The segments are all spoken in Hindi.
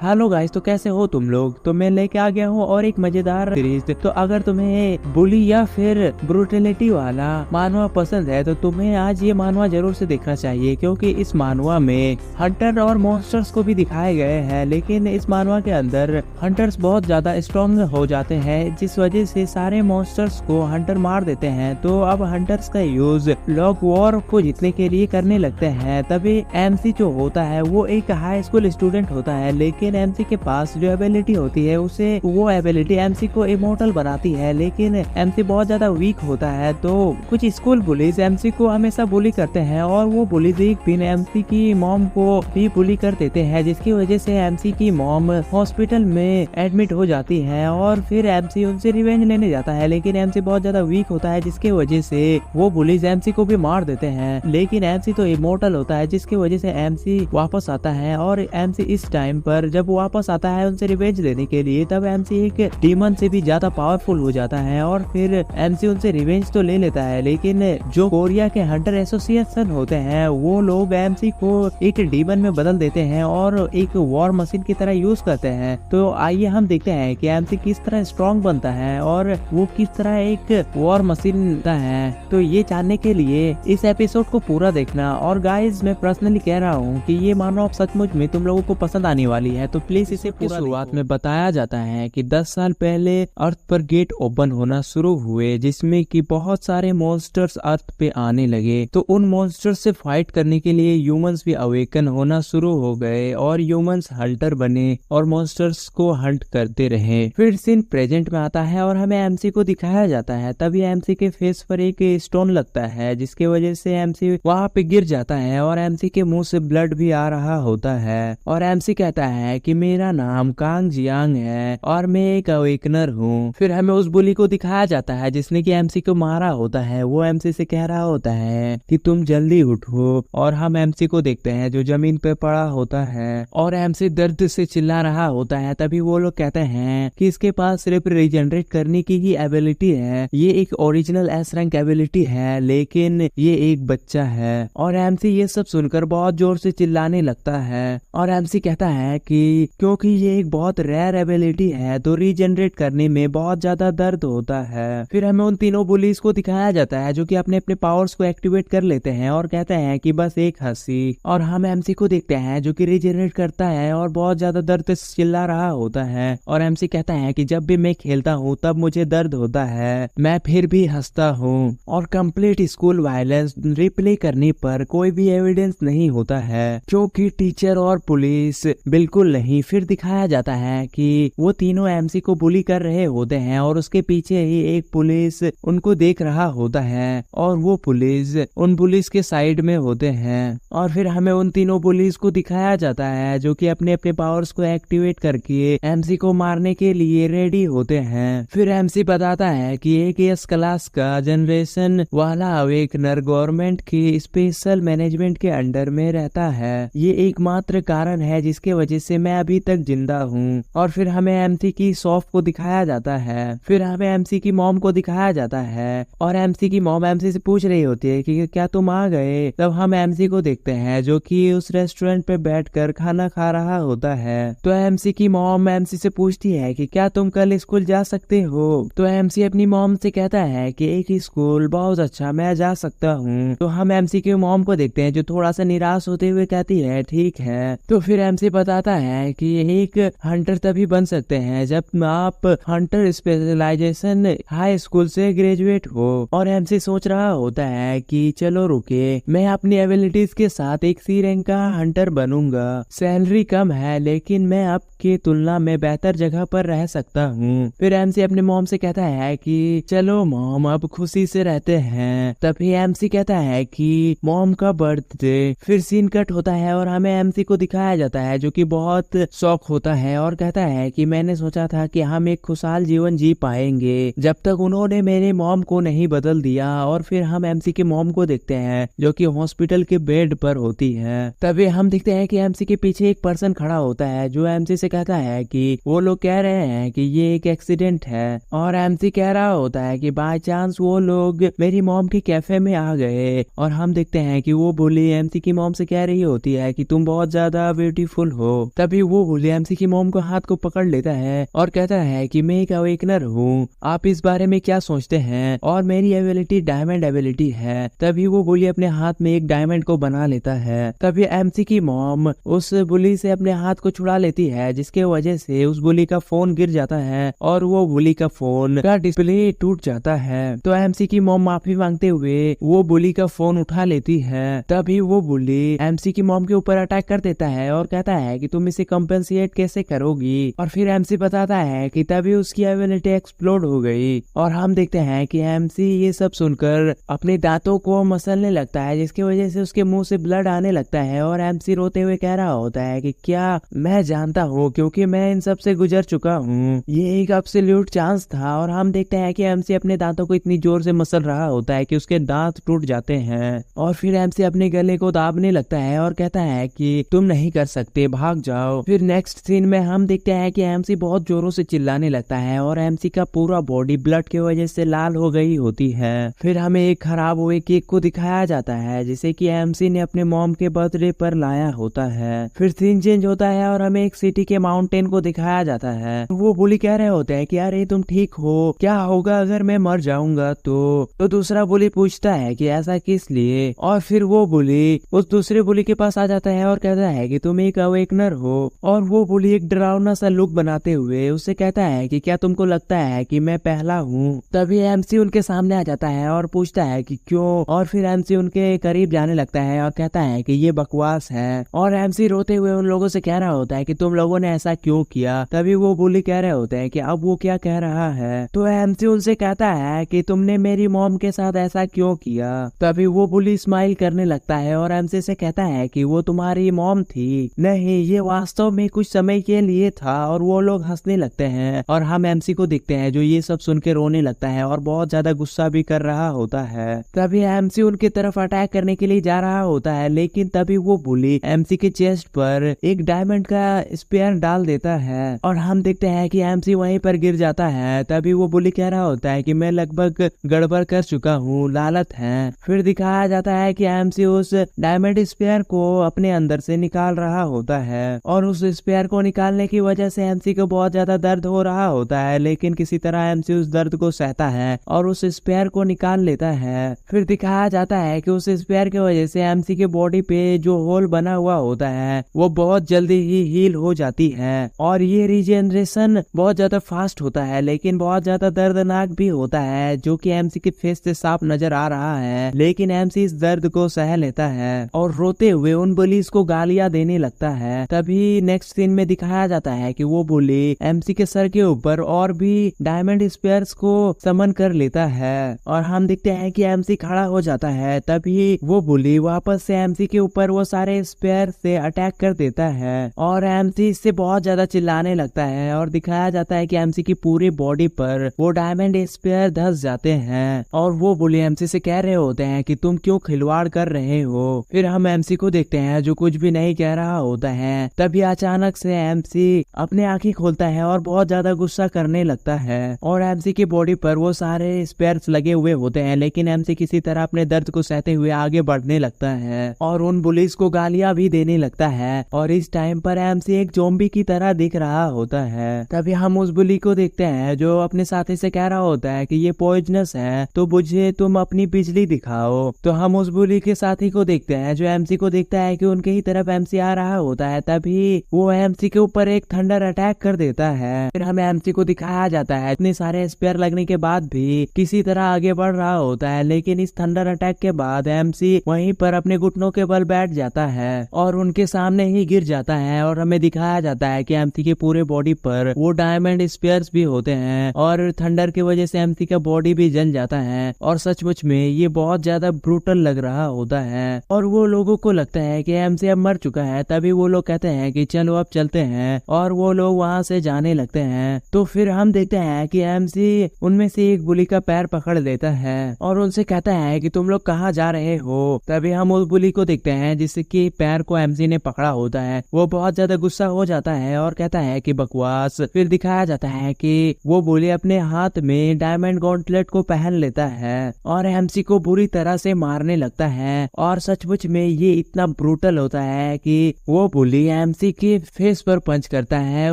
हेलो गाइस, तो कैसे हो तुम लोग। तो मैं लेके आ गया हूँ और एक मजेदार सीरीज। तो अगर तुम्हें बुली या फिर ब्रूटलिटी वाला मानवा पसंद है तो तुम्हें आज ये मानवा जरूर से देखना चाहिए, क्योंकि इस मानवा में हंटर और मॉन्स्टर्स को भी दिखाए गए हैं। लेकिन इस मानवा के अंदर हंटर्स बहुत ज्यादा स्ट्रॉन्ग हो जाते हैं, जिस वजह से सारे मॉन्स्टर्स को हंटर मार देते हैं। तो अब हंटर्स का यूज लॉग वॉर को जीतने के लिए करने लगते हैं। तभी एमसी जो होता है वो एक हाई स्कूल स्टूडेंट होता है, लेकिन एमसी के पास जो एबिलिटी होती है उसे वो एबिलिटी एमसी को इमोर्टल बनाती है। लेकिन एमसी बहुत ज्यादा वीक होता है, तो कुछ स्कूल बुलीज एमसी को हमेशा बुली करते हैं और वो बुलीज एक दिन एमसी की मॉम को भी बुली कर देते हैं, जिसकी वजह से एमसी की मॉम हॉस्पिटल में एडमिट हो जाती है। और फिर एमसी उनसे रिवेंज लेने जाता है, लेकिन एमसी बहुत ज्यादा वीक होता है, जिसकी वजह से वो बुलीज एमसी को भी मार देते हैं। लेकिन एमसी तो इमोर्टल होता है, जिसकी वजह से एमसी वापस आता है। और एमसी इस टाइम पर जब वो वापस आता है उनसे रिवेंज लेने के लिए, तब एमसी एक डीमन से भी ज्यादा पावरफुल हो जाता है। और फिर एमसी उनसे रिवेंज तो ले लेता है, लेकिन जो कोरिया के हंटर एसोसिएशन होते हैं वो लोग एमसी को एक डीमन में बदल देते हैं और एक वॉर मशीन की तरह यूज करते हैं। तो आइए हम देखते हैं कि एमसी किस तरह स्ट्रॉन्ग बनता है और वो किस तरह एक वॉर मशीन बनता है। तो ये जानने के लिए इस एपिसोड को पूरा देखना। और गाइस, मैं पर्सनली कह रहा हूँ कि ये मानो अब सचमुच में तुम लोगों को पसंद आने वाली है, तो प्लीज इसे पूरा। शुरुआत में बताया जाता है कि 10 साल पहले अर्थ पर गेट ओपन होना शुरू हुए, जिसमें कि बहुत सारे मॉन्स्टर्स अर्थ पे आने लगे। तो उन मॉन्स्टर्स से फाइट करने के लिए ह्यूमंस भी अवेकन होना शुरू हो गए और ह्यूमंस हंटर बने और मॉन्स्टर्स को हंट करते रहे। फिर सीन प्रेजेंट में आता है और हमें एमसी को दिखाया जाता है। तभी एमसी के फेस पर एक स्टोन लगता है, जिसके वजह से एमसी वहाँ पे गिर जाता है और एमसी के मुंह से ब्लड भी आ रहा होता है। और एमसी कहता है कि मेरा नाम कांग जियांग है और मैं एक अवेकनर हूँ। फिर हमें उस बुली को दिखाया जाता है जिसने कि एमसी को मारा होता है। वो एमसी से कह रहा होता है कि तुम जल्दी उठो। और हम एमसी को देखते हैं जो जमीन पे पड़ा होता है और एमसी दर्द से चिल्ला रहा होता है। तभी वो लोग कहते हैं कि इसके पास सिर्फ रिजेनरेट करने की ही एबिलिटी है, ये एक ओरिजिनल एस रैंक एबिलिटी है, लेकिन ये एक बच्चा है। और एमसी ये सब सुनकर बहुत जोर से चिल्लाने लगता है। और एमसी कहता है कि क्योंकि ये एक बहुत रेयर एबिलिटी है तो रीजनरेट करने में बहुत ज्यादा दर्द होता है। फिर हमें उन तीनों बुलीज को दिखाया जाता है जो कि अपने अपने पावर्स को एक्टिवेट कर लेते हैं और कहते हैं कि बस एक हंसी। और हम एमसी को देखते हैं जो कि रीजनरेट करता है और बहुत ज्यादा दर्द से चिल्ला रहा होता है। और एमसी कहता है कि जब भी मैं खेलता हूँ तब मुझे दर्द होता है, मैं फिर भी हंसता हूँ। और कंप्लीट स्कूल वायलेंस रिप्ले करने पर कोई भी एविडेंस नहीं होता है, क्योंकि टीचर और पुलिस बिल्कुल नहीं। फिर दिखाया जाता है कि वो तीनों एमसी को बुली कर रहे होते हैं और उसके पीछे ही एक पुलिस उनको देख रहा होता है और वो पुलिस उन पुलिस के साइड में होते हैं। और फिर हमें उन तीनों पुलिस को दिखाया जाता है जो कि अपने अपने पावर्स को एक्टिवेट करके एमसी को मारने के लिए रेडी होते हैं। फिर एमसी बताता है कि एक एस क्लास का जनरेशन वाला अवेकनर गवर्नमेंट की स्पेशल मैनेजमेंट के अंडर में रहता है, ये एकमात्र कारण है जिसके वजह से मैं अभी तक जिंदा हूँ। और फिर हमें एमसी की शॉप को दिखाया जाता है। फिर हमें एमसी की मॉम को दिखाया जाता है और एमसी की मॉम एमसी से पूछ रही होती है कि क्या तुम आ गए। तब हम एमसी को देखते हैं जो कि उस रेस्टोरेंट पे बैठकर खाना खा रहा होता है। तो एमसी की मॉम एमसी से पूछती है कि क्या तुम कल स्कूल जा सकते हो। तो एमसी अपनी मॉम से कहता है कि एक स्कूल बहुत अच्छा, मैं जा सकता हूँ। तो हम एमसी की मॉम को देखते हैं जो थोड़ा सा निराश होते हुए कहती है ठीक है। तो फिर एमसी बताता है कि एक हंटर तभी बन सकते हैं जब आप हंटर स्पेशलाइजेशन हाई स्कूल से ग्रेजुएट हो। और एमसी सोच रहा होता है कि चलो रुके, मैं अपनी एबिलिटीज के साथ एक सी रैंक का हंटर बनूंगा। सैलरी कम है लेकिन मैं अब की तुलना में बेहतर जगह पर रह सकता हूँ। फिर एमसी अपने मॉम से कहता है कि चलो मॉम अब खुशी से रहते हैं। तभी एमसी कहता है कि मॉम का बर्थडे। फिर सीन कट होता है और हमें एमसी को दिखाया जाता है जो कि बहुत शौक होता है और कहता है कि मैंने सोचा था कि हम एक खुशहाल जीवन जी पाएंगे जब तक उन्होंने मेरे मॉम को नहीं बदल दिया। और फिर हम एमसी के मॉम को देखते हैं जो कि हॉस्पिटल के बेड पर होती है। तभी हम देखते हैं कि एमसी के पीछे एक पर्सन खड़ा होता है जो एमसी से कहता है कि वो लोग कह रहे हैं कि ये एक एक्सीडेंट है। और एमसी कह रहा होता है कि बाय चांस वो लोग मेरी मॉम के कैफे में आ गए। और हम देखते हैं कि वो बोली एमसी की मॉम से कह रही होती है कि तुम बहुत ज्यादा ब्यूटीफुल हो। तभी तभी वो बुली एमसी की मॉम को हाथ को पकड़ लेता है और कहता है कि मैं एक अवेकनर हूँ, आप इस बारे में क्या सोचते हैं, और मेरी एबिलिटी डायमंड एबिलिटी है। तभी वो बुली अपने हाथ में एक डायमंड को बना लेता है। तभी एमसी की मॉम उस बुली से अपने हाथ को छुड़ा लेती है, जिसके वजह से उस बुली का फोन गिर जाता है और वो बुली का फोन का डिस्प्ले टूट जाता है। तो एमसी की मॉम माफी मांगते हुए वो बुली का फोन उठा लेती है। तभी वो बुली एमसी की मॉम के ऊपर अटैक कर देता है और कहता है कि तुम इसे कंपेंसेट कैसे करोगी, और फिर एमसी बताता है कि तभी उसकी एबिलिटी एक्सप्लोड हो गई। और हम देखते हैं कि एमसी ये सब सुनकर अपने दांतों को मसलने लगता है, जिसकी वजह से उसके मुंह से ब्लड आने लगता है। और एमसी रोते हुए कह रहा होता है कि क्या मैं जानता हूँ, क्योंकि मैं इन सब से गुजर चुका हूँ, ये एक एब्सोल्यूट चांस था। और हम देखते हैं कि एमसी अपने दांतों को इतनी जोर से मसल रहा होता है कि उसके दांत टूट जाते हैं। और फिर एमसी अपने गले को दाबने लगता है और कहता है कि तुम नहीं कर सकते, भाग जाओ। फिर नेक्स्ट सीन में हम देखते हैं कि एमसी बहुत जोरों से चिल्लाने लगता है और एमसी का पूरा बॉडी ब्लड की वजह से लाल हो गई होती है। फिर हमें एक खराब हुए केक को दिखाया जाता है, जिसे कि एमसी ने अपने मॉम के बर्थडे पर लाया होता है। फिर सीन चेंज होता है और हमें एक सिटी के माउंटेन को दिखाया जाता है। वो बुली कह रहे होते हैं कि अरे तुम ठीक हो, क्या होगा अगर मैं मर जाऊंगा तो दूसरा बुली पूछता है कि ऐसा किस लिए। और फिर वो बुली उस दूसरे बुली के पास आ जाता है और कहता है कि तुम एक अवेकनर हो। और वो बुली एक डरावना सा लुक बनाते हुए उससे कहता है कि क्या तुमको लगता है कि मैं पहला हूँ। तभी एमसी उनके सामने आ जाता है और पूछता है कि क्यों। और फिर एमसी उनके करीब जाने लगता है और कहता है कि ये बकवास है। और एमसी रोते हुए उन लोगों से कह रहा होता है कि तुम लोगों ने ऐसा क्यों किया। तभी वो बुली कह रहे होते हैं कि अब वो क्या कह रहा है। तो एमसी उनसे कहता है कि तुमने मेरी मॉम के साथ ऐसा क्यों किया। तभी वो बुली स्माइल करने लगता है और एमसी से कहता है कि वो तुम्हारी मॉम थी, नहीं ये वास्तव में कुछ समय के लिए था। और वो लोग हंसने लगते हैं और हम एमसी को देखते हैं जो ये सब सुन के रोने लगता है और बहुत ज्यादा गुस्सा भी कर रहा होता है। तभी एमसी उनकी तरफ अटैक करने के लिए जा रहा होता है, लेकिन तभी वो बुली एमसी के चेस्ट पर एक डायमंड का स्पेयर डाल देता है और हम देखते हैं कि एमसी वहीं पर गिर जाता है। तभी वो बुली कह रहा होता है कि मैं लगभग गड़बड़ कर चुका हूँ, लालत है। फिर दिखाया जाता है कि एमसी उस डायमंड स्पेयर को अपने अंदर से निकाल रहा होता है और उस स्पेयर को निकालने की वजह से एमसी को बहुत ज्यादा दर्द हो रहा होता है, लेकिन किसी तरह एमसी उस दर्द को सहता है और उस स्पेयर को निकाल लेता है। फिर दिखाया जाता है कि उस स्पेयर की वजह से एमसी के बॉडी पे जो होल बना हुआ होता है वो बहुत जल्दी ही हील हो जाती है और ये रीजनरेशन बहुत ज्यादा फास्ट होता है, लेकिन बहुत ज्यादा दर्दनाक भी होता है, जो कि एमसी के फेस से साफ नजर आ रहा है। लेकिन एमसी इस दर्द को सह लेता है और रोते हुए उन बुलीज को गालियां देने लगता है। तभी नेक्स्ट सीन में दिखाया जाता है कि वो बुली एमसी के सर के ऊपर और भी डायमंड स्पेयर्स को समन कर लेता है और हम देखते हैं कि एमसी खड़ा हो जाता है। तभी वो बुली वापस से एमसी के ऊपर वो सारे स्पेयर से अटैक कर देता है और एमसी इससे बहुत ज्यादा चिल्लाने लगता है और दिखाया जाता है कि एमसी की पूरी बॉडी पर वो डायमंड स्पेयर धस जाते हैं और वो बुली एमसी से कह रहे होते हैं कि तुम क्यों खिलवाड़ कर रहे हो। फिर हम एमसी को देखते हैं जो कुछ भी नहीं कह रहा होता है। तभी अचानक से एमसी अपने आंखें खोलता है और बहुत ज्यादा गुस्सा करने लगता है और एमसी की बॉडी पर वो सारे स्पेयर्स लगे हुए होते हैं, लेकिन एमसी किसी तरह अपने दर्द को सहते हुए आगे बढ़ने लगता है और उन बुलीज को गालियां भी देने लगता है। और इस टाइम पर एमसी एक ज़ॉम्बी की तरह दिख रहा होता है। तभी हम उस बुली को देखते हैं जो अपने साथी से कह रहा होता है कि ये पॉइजनस है, तो मुझे तुम अपनी बिजली दिखाओ। तो हम उस बुली के साथी को देखते हैं जो एमसी को देखता है कि उनके ही तरफ एमसी आ रहा होता है। तभी वो एमसी के ऊपर एक थंडर अटैक कर देता है। फिर हमें एमसी को दिखाया जाता है इतने सारे स्पेयर लगने के बाद भी किसी तरह आगे बढ़ रहा होता है, लेकिन इस थंडर अटैक के बाद एमसी वहीं पर अपने घुटनों के बल बैठ जाता है और उनके सामने ही गिर जाता है। और हमें दिखाया जाता है कि एमसी के पूरे बॉडी पर वो डायमंड स्पेयर्स भी होते हैं और थंडर की वजह से एमसी का बॉडी भी जल जाता है और सचमुच में ये बहुत ज्यादा ब्रूटल लग रहा होता है और वो लोगों को लगता है कि एमसी अब मर चुका है। तभी वो लोग कहते हैं कि चलो अब चलते हैं और वो लोग वहाँ से जाने लगते हैं। तो फिर हम देखते हैं कि एमसी उनमें से एक बुली का पैर पकड़ लेता है और उनसे कहता है कि तुम लोग कहाँ जा रहे हो। तभी हम उस बुली को देखते हैं जिसके पैर को एमसी ने पकड़ा होता है। वो बहुत ज्यादा गुस्सा हो जाता है और कहता है कि बकवास। फिर दिखाया जाता है कि वो बुली अपने हाथ में डायमंड गॉन्टलेट को पहन लेता है और एमसी को बुरी तरह से मारने लगता है और सचमुच में ये इतना ब्रूटल होता है कि वो बुली एमसी एमसी के फेस पर पंच करता है,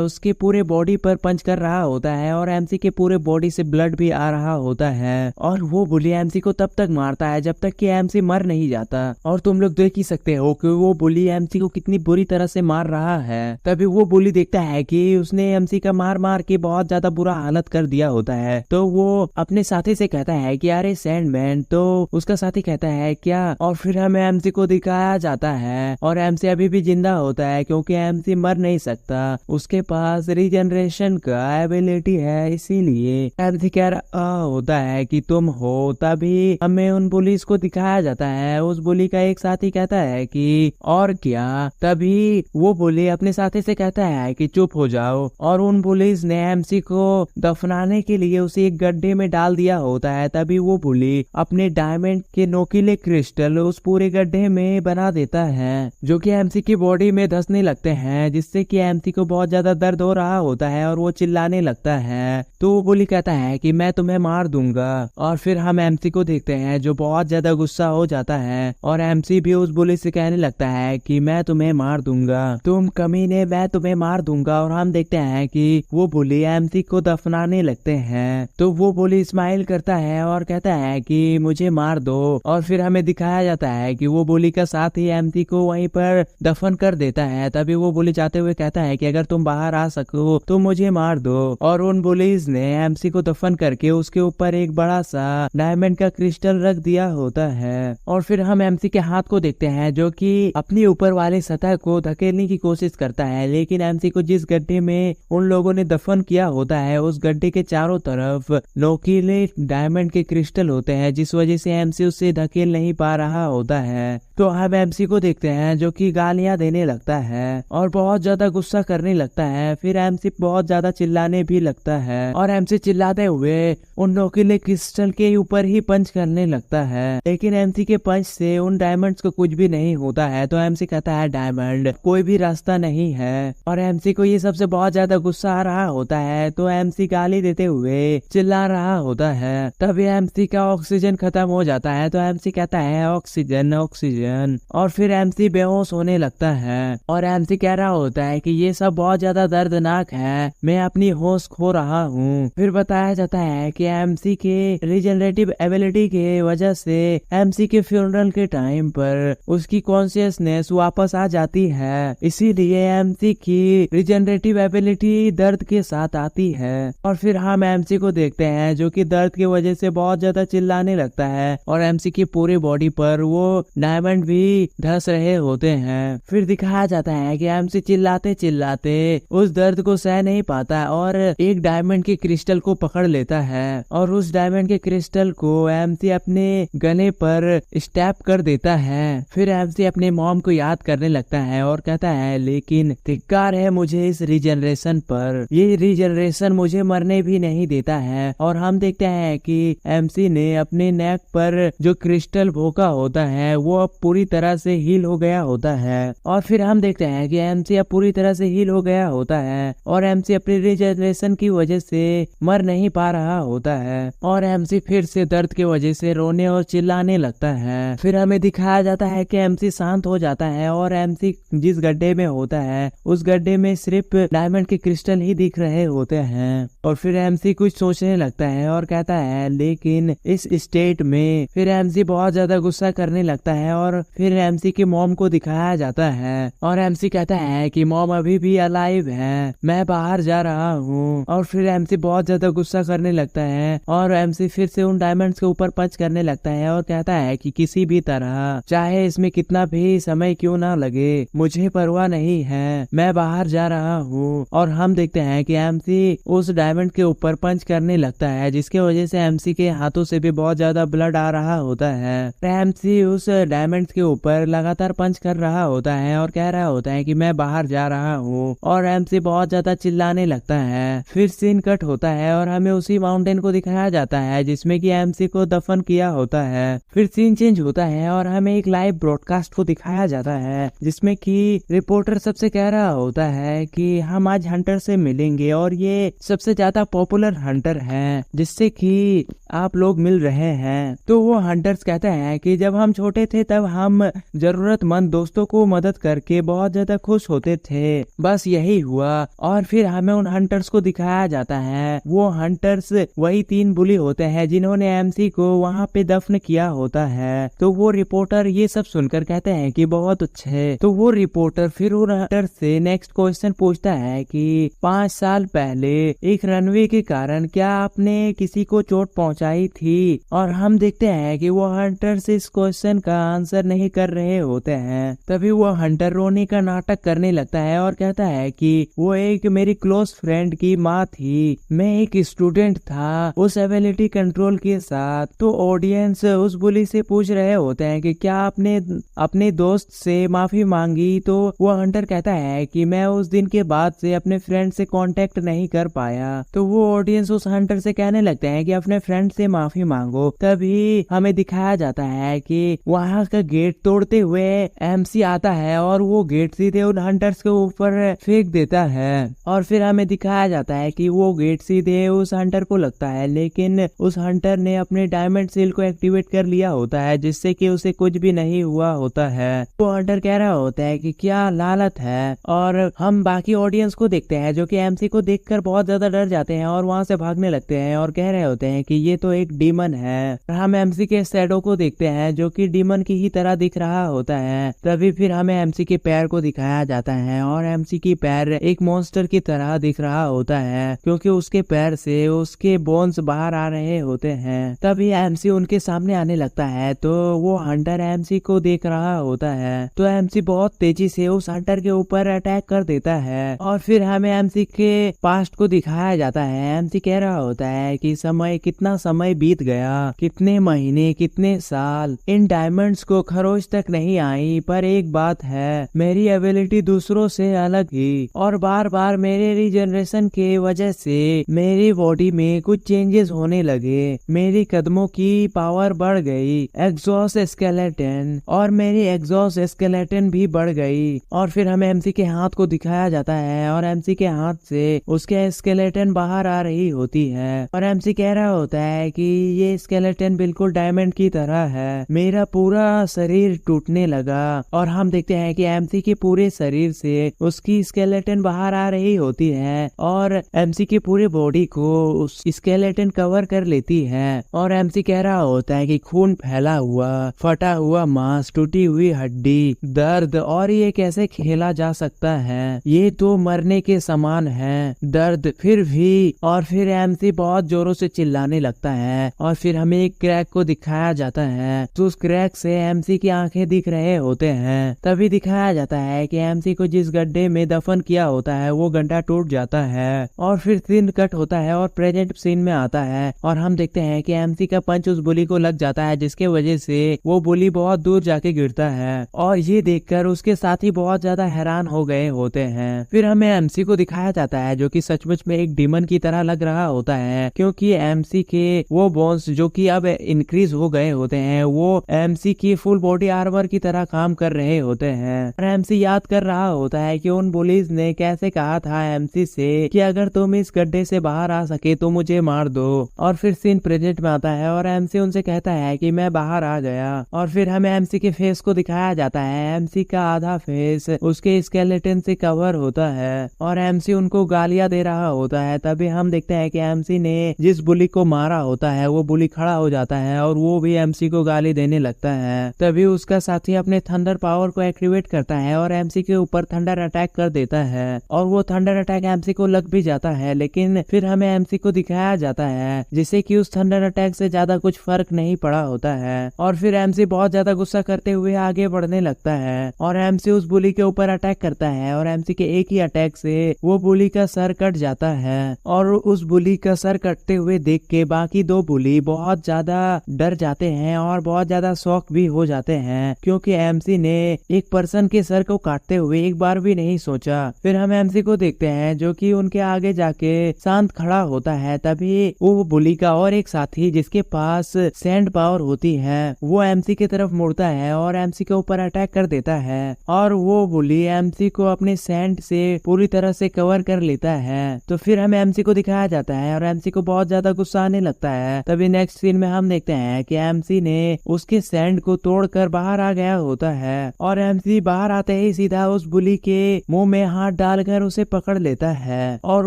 उसके पूरे बॉडी पर पंच कर रहा होता है और एमसी के पूरे बॉडी से ब्लड भी आ रहा होता है और वो बुली एमसी को तब तक मारता है जब तक कि एमसी मर नहीं जाता। और तुम लोग देख ही सकते हो कि वो बुली एमसी को कितनी बुरी तरह से मार रहा है। तभी वो बुली देखता है कि उसने एमसी का मार मार के बहुत ज्यादा बुरा हालत कर दिया होता है, तो वो अपने साथी से कहता है कि अरे सैंडमैन, तो उसका साथी कहता है क्या, और फिर हमें एमसी को दिखाया जाता है और एमसी अभी भी जिंदा होता है क्योंकि एमसी मर नहीं सकता, उसके पास रीजनरेशन का एबिलिटी है, इसीलिए एमसी कह रहा होता है कि तुम हो। तभी हमें उन पुलिस को दिखाया जाता है। उस बुली का एक साथी कहता है कि और क्या। तभी वो बुली अपने साथी से कहता है कि चुप हो जाओ, और उन पुलिस ने एमसी को दफनाने के लिए उसे एक गड्ढे में डाल दिया होता है। तभी वो बुली अपने डायमंड के नोकीले क्रिस्टल उस पूरे गड्ढे में बना देता है, जो कि एमसी की बॉडी में धंसने लगते हैं, जिससे कि एमसी को बहुत ज्यादा दर्द हो रहा होता है और वो चिल्लाने लगता है। तो वो बुली कहता है कि मैं तुम्हें मार दूंगा, और फिर हम एमसी को देखते हैं जो बहुत ज्यादा गुस्सा हो जाता है और एमसी भी उस बुली से कहने लगता है कि मैं तुम्हें मार दूंगा, तुम कमीने, मैं तुम्हें मार दूंगा। और हम देखते हैं कि वो बुली एमसी को दफनाने लगते हैं। तो वो बुली स्माइल करता है और कहता है कि मुझे मार दो, और फिर हमें दिखाया जाता है कि वो बुली का साथ ही एमसी को वहीं पर दफन कर देता है। तभी वो बुली जाते हुए कहता है कि अगर तुम बाहर आ सको तो मुझे मार दो, और उन बुलीज ने एमसी को दफन करके उसके ऊपर एक बड़ा सा डायमंड का क्रिस्टल रख दिया होता है। और फिर हम एमसी के हाथ को देखते हैं जो कि अपनी ऊपर वाली सतह को धकेलने की कोशिश करता है, लेकिन एमसी को जिस गड्ढे में उन लोगों ने दफन किया होता है उस गड्ढे के चारों तरफ नोकीले डायमंड के क्रिस्टल होते हैं, जिस वजह से एमसी उससे धकेल नहीं पा रहा होता है। तो हम एमसी को देखते हैं जो कि गालियां देने लगता है और बहुत ज्यादा गुस्सा करने लगता है। फिर एमसी बहुत ज्यादा चिल्लाने भी लगता है और एमसी चिल्लाते हुए उन नोकीले क्रिस्टल के ऊपर ही पंच करने लगता है, लेकिन एमसी के पंच से उन डायमंड्स को कुछ भी नहीं होता है। तो एमसी कहता है डायमंड कोई भी रास्ता नहीं है, और एमसी को ये सबसे बहुत ज्यादा गुस्सा आ रहा होता है। तो एमसी गाली देते हुए चिल्ला रहा होता है। तभी एमसी का ऑक्सीजन खत्म हो जाता है। तो एमसी कहता है ऑक्सीजन ऑक्सीजन, और फिर एमसी बेहोश होने लगता है और एमसी कह रहा होता है कि ये सब बहुत ज्यादा दर्दनाक है, मैं अपनी होश खो रहा हूँ। फिर बताया जाता है कि एमसी के रीजनरेटिव एबिलिटी के वजह से एमसी के फ्यूनरल के टाइम पर उसकी कॉन्शियसनेस वापस आ जाती है, इसीलिए एमसी की रीजनरेटिव एबिलिटी दर्द के साथ आती है। और फिर हम एमसी को देखते हैं जो कि दर्द की वजह से बहुत ज्यादा चिल्लाने लगता है और एमसी की पूरी बॉडी पर वो डायमंड भी धंस रहे होते हैं। फिर दिखाया जाता है कि एमसी चिल्लाते चिल्लाते उस दर्द को सह नहीं पाता और एक डायमंड के क्रिस्टल को पकड़ लेता है, और उस डायमंड के क्रिस्टल को एमसी अपने गले पर स्टैप कर देता है। फिर एमसी अपने मॉम को याद करने लगता है और कहता है लेकिन धिक्कार है मुझे इस रीजनरेशन पर, ये रीजनरेशन मुझे मरने भी नहीं देता है। और हम देखते हैं कि एमसी ने अपने नेक पर जो क्रिस्टल भोंका होता है वो अब पूरी तरह से हील हो गया होता है। और फिर हम देखते हैं कि एमसी अब पूरी तरह से हील हो गया होता है और एमसी अपनी रीजनरेशन की वजह से मर नहीं पा रहा होता है, और एमसी फिर से दर्द की वजह से रोने और चिल्लाने लगता है। फिर हमें दिखाया जाता है कि एमसी शांत हो जाता है और एमसी जिस गड्ढे में होता है उस गड्ढे में सिर्फ डायमंड के क्रिस्टल ही दिख रहे होते हैं। और फिर एमसी कुछ सोचने लगता है और कहता है लेकिन इस स्टेट में, फिर एमसी बहुत ज्यादा गुस्सा करने लगता है। और फिर एमसी की मॉम को दिखाया जाता है और एमसी कहता है कि मॉम अभी भी अलाइव है, मैं बाहर जा रहा हूँ। और फिर एमसी बहुत ज्यादा गुस्सा करने लगता है और एमसी फिर से उन डायमंड्स के ऊपर पंच करने लगता है और कहता है कि किसी भी तरह, चाहे इसमें कितना भी समय क्यों ना लगे, मुझे परवाह नहीं है, मैं बाहर जा रहा हूँ। और हम देखते हैं कि एमसी उस डायमंड के ऊपर पंच करने लगता है, जिसकी वजह से एमसी के हाथों से भी बहुत ज्यादा ब्लड आ रहा होता है। एमसी उस डायमंड के ऊपर लगातार पंच कर रहा होता है और कह रहा होता है कि मैं बाहर जा रहा हूँ, और एमसी बहुत ज्यादा चिल्लाने लगता है। फिर सीन कट होता है और हमें उसी माउंटेन को दिखाया जाता है जिसमें कि एमसी को दफन किया होता है। फिर सीन चेंज होता है और हमें एक लाइव ब्रॉडकास्ट को दिखाया जाता है जिसमें कि रिपोर्टर सबसे कह रहा होता है कि हम आज हंटर से मिलेंगे और ये सबसे ज्यादा पॉपुलर हंटर है जिससे कि आप लोग मिल रहे हैं। तो वो हंटर्स कहते हैं कि जब हम छोटे थे तब हम जरूरतमंद दोस्तों को मदद करके बहुत ज्यादा ज्यादा खुश होते थे। बस यही हुआ और फिर हमें उन हंटर्स को दिखाया जाता है। वो हंटर्स वही 3 बुली होते हैं जिन्होंने एमसी को वहाँ पे दफन किया होता है। तो वो रिपोर्टर ये सब सुनकर कहते हैं कि बहुत अच्छे। तो वो रिपोर्टर फिर उन हंटर से नेक्स्ट क्वेश्चन पूछता है कि 5 साल पहले एक रनवे के कारण क्या आपने किसी को चोट पहुंचाई थी? और हम देखते हैं कि वो हंटर्स इस क्वेश्चन का आंसर नहीं कर रहे होते हैं। तभी वो हंटर रोने का नाटक करने लगता है और कहता है कि वो एक मेरी क्लोज फ्रेंड की माँ थी, मैं एक स्टूडेंट था उस एबिलिटी कंट्रोल के साथ। तो ऑडियंस उस बुली से पूछ रहे होते हैं कि क्या आपने अपने दोस्त से माफी मांगी? तो वो हंटर कहता है कि मैं उस दिन के बाद से अपने फ्रेंड से कांटेक्ट नहीं कर पाया। तो वो ऑडियंस उस हंटर से कहने लगते हैं कि अपने फ्रेंड से माफी मांगो। तभी हमें दिखाया जाता है कि वहाँ का गेट तोड़ते हुए एमसी आता है और वो गेट सीधे उन हंटर्स के ऊपर फेंक देता है। और फिर हमें दिखाया जाता है कि वो गेट सीधे उस हंटर को लगता है, लेकिन उस हंटर ने अपने डायमंड सील को एक्टिवेट कर लिया होता है जिससे कि उसे कुछ भी नहीं हुआ होता है। वो हंटर कह रहा होता है कि क्या लालत है। और हम बाकी ऑडियंस को देखते हैं जो कि एमसी को देखकर बहुत ज्यादा डर जाते हैं और वहां से भागने लगते हैं और कह रहे होते हैं कि ये तो एक डीमन है। हम एमसी के शैडो को देखते हैं जो कि डीमन की ही तरह दिख रहा होता है। तभी फिर हमें एमसी के पैर को दिखाया जाता है और एमसी की पैर एक मॉन्स्टर की तरह दिख रहा होता है क्योंकि उसके पैर से उसके बोन्स बाहर आ रहे होते हैं। तभी एमसी उनके सामने आने लगता है तो वो हंटर एमसी को देख रहा होता है। तो एमसी बहुत तेजी से उस हंटर के ऊपर अटैक कर देता है और फिर हमें एमसी के पास्ट को दिखाया जाता है। एमसी कह रहा होता है कि कितना समय बीत गया, कितने महीने, कितने साल, इन डायमंड्स को खरोच तक नहीं आई। पर एक बात है, मेरी एबिलिटी दूसरों से अलग ही और बार बार मेरे रीजनरेशन के वजह से मेरी बॉडी में कुछ चेंजेस होने लगे। मेरी कदमों की पावर बढ़ गई, एग्जॉस्ट स्केलेटन, और मेरी एग्जॉस्ट स्केलेटन भी बढ़ गई। और फिर हमें एमसी के हाथ को दिखाया जाता है और एमसी के हाथ से उसके स्केलेटन बाहर आ रही होती है और एमसी कह रहा होता है कि ये स्केलेटन बिल्कुल डायमंड की तरह है। मेरा पूरा शरीर टूटने लगा और हम देखते हैं कि एमसी के पूरे शरीर से उसकी स्केलेटन बाहर आ रही होती है और एमसी के पूरे बॉडी को उस स्केलेटन कवर कर लेती है। और एमसी कह रहा होता है कि खून फैला हुआ, फटा हुआ मांस, टूटी हुई हड्डी, दर्द, और ये कैसे खेला जा सकता है? ये तो मरने के समान है, दर्द फिर भी। और फिर एमसी बहुत जोरों से चिल्लाने लगता है और फिर हमें एक क्रैक को दिखाया जाता है। तो उस क्रैक से एमसी की आंखें दिख रहे होते हैं। तभी दिखाया जाता है कि एमसी को जिस गड्ढे में दफन किया होता है वो गड्ढा टूट जाता है और फिर सीन कट होता है और प्रेजेंट सीन में आता है और हम देखते हैं कि एमसी का पंच उस बुली को लग जाता है जिसके वजह से वो बुली बहुत दूर जाके गिरता है और ये देखकर उसके साथी बहुत ज्यादा हैरान हो गए होते हैं। फिर हमें एमसी को दिखाया जाता है जो कि सचमुच में एक डीमन की तरह लग रहा होता है क्योंकि एमसी के वो बोन्स जो कि अब इंक्रीज हो गए होते हैं वो एमसी की फुल बॉडी आर्मर की तरह काम कर रहे होते हैं। और एमसी याद कर रहा होता है कि उन बुलीज ने कैसे कहा था एमसी से कि अगर तुम इस गड्ढे से बाहर आ सके तो मुझे मार दो। और फिर सीन प्रेजेंट में आता है और एमसी उनसे कहता है कि मैं बाहर आ गया। और फिर हमें एमसी के फेस को दिखाया जाता है। एमसी का आधा फेस उसके स्केलेटन से कवर होता है और एमसी उनको गालियां दे रहा होता है। तभी हम देखते हैं कि एमसी ने जिस बुली को मारा होता है वो बुली खड़ा हो जाता है और वो भी एमसी को गाली देने लगता है। तभी उसका साथी अपने थंडर पावर को एक्टिवेट करता है और एमसी के ऊपर थंडर अटैक कर देता है और वो थंडर अटैक एमसी को लग भी जाता है। लेकिन फिर हमें एमसी को दिखाया जाता है जिससे कि उस थंडर अटैक से ज्यादा कुछ फर्क नहीं पड़ा होता है। और फिर एमसी बहुत ज्यादा गुस्सा करते हुए आगे बढ़ने लगता है और एमसी उस बुली के ऊपर अटैक करता है और एमसी के एक ही अटैक से वो बुली का सर कट जाता है। और उस बुली का सर कटते हुए देख के बाकी 2 बुली बहुत ज्यादा डर जाते हैं और बहुत ज्यादा शॉक भी हो जाते हैं क्योंकि एमसी ने एक पर्सन के सर को काटते हुए एक बार भी नहीं सोचा। फिर हम एमसी को देखते हैं जो कि उनके आगे जाके शांत खड़ा होता है। तभी वो बुली का और एक साथी जिसके पास सैंड पावर होती है वो एमसी की तरफ मुड़ता है और एमसी के ऊपर अटैक कर देता है और वो बुली एमसी को अपने सैंड से पूरी तरह से कवर कर लेता है। तो फिर हमें एमसी को दिखाया जाता है और एमसी को बहुत ज्यादा गुस्सा आने लगता है। तभी नेक्स्ट सीन में हम देखते हैं कि एमसी ने उसके सैंड को तोड़कर बाहर आ गया होता है और एमसी बाहर आते ही सीधा उस बुली के मुंह में हाथ डालकर उसे पकड़ लेता है और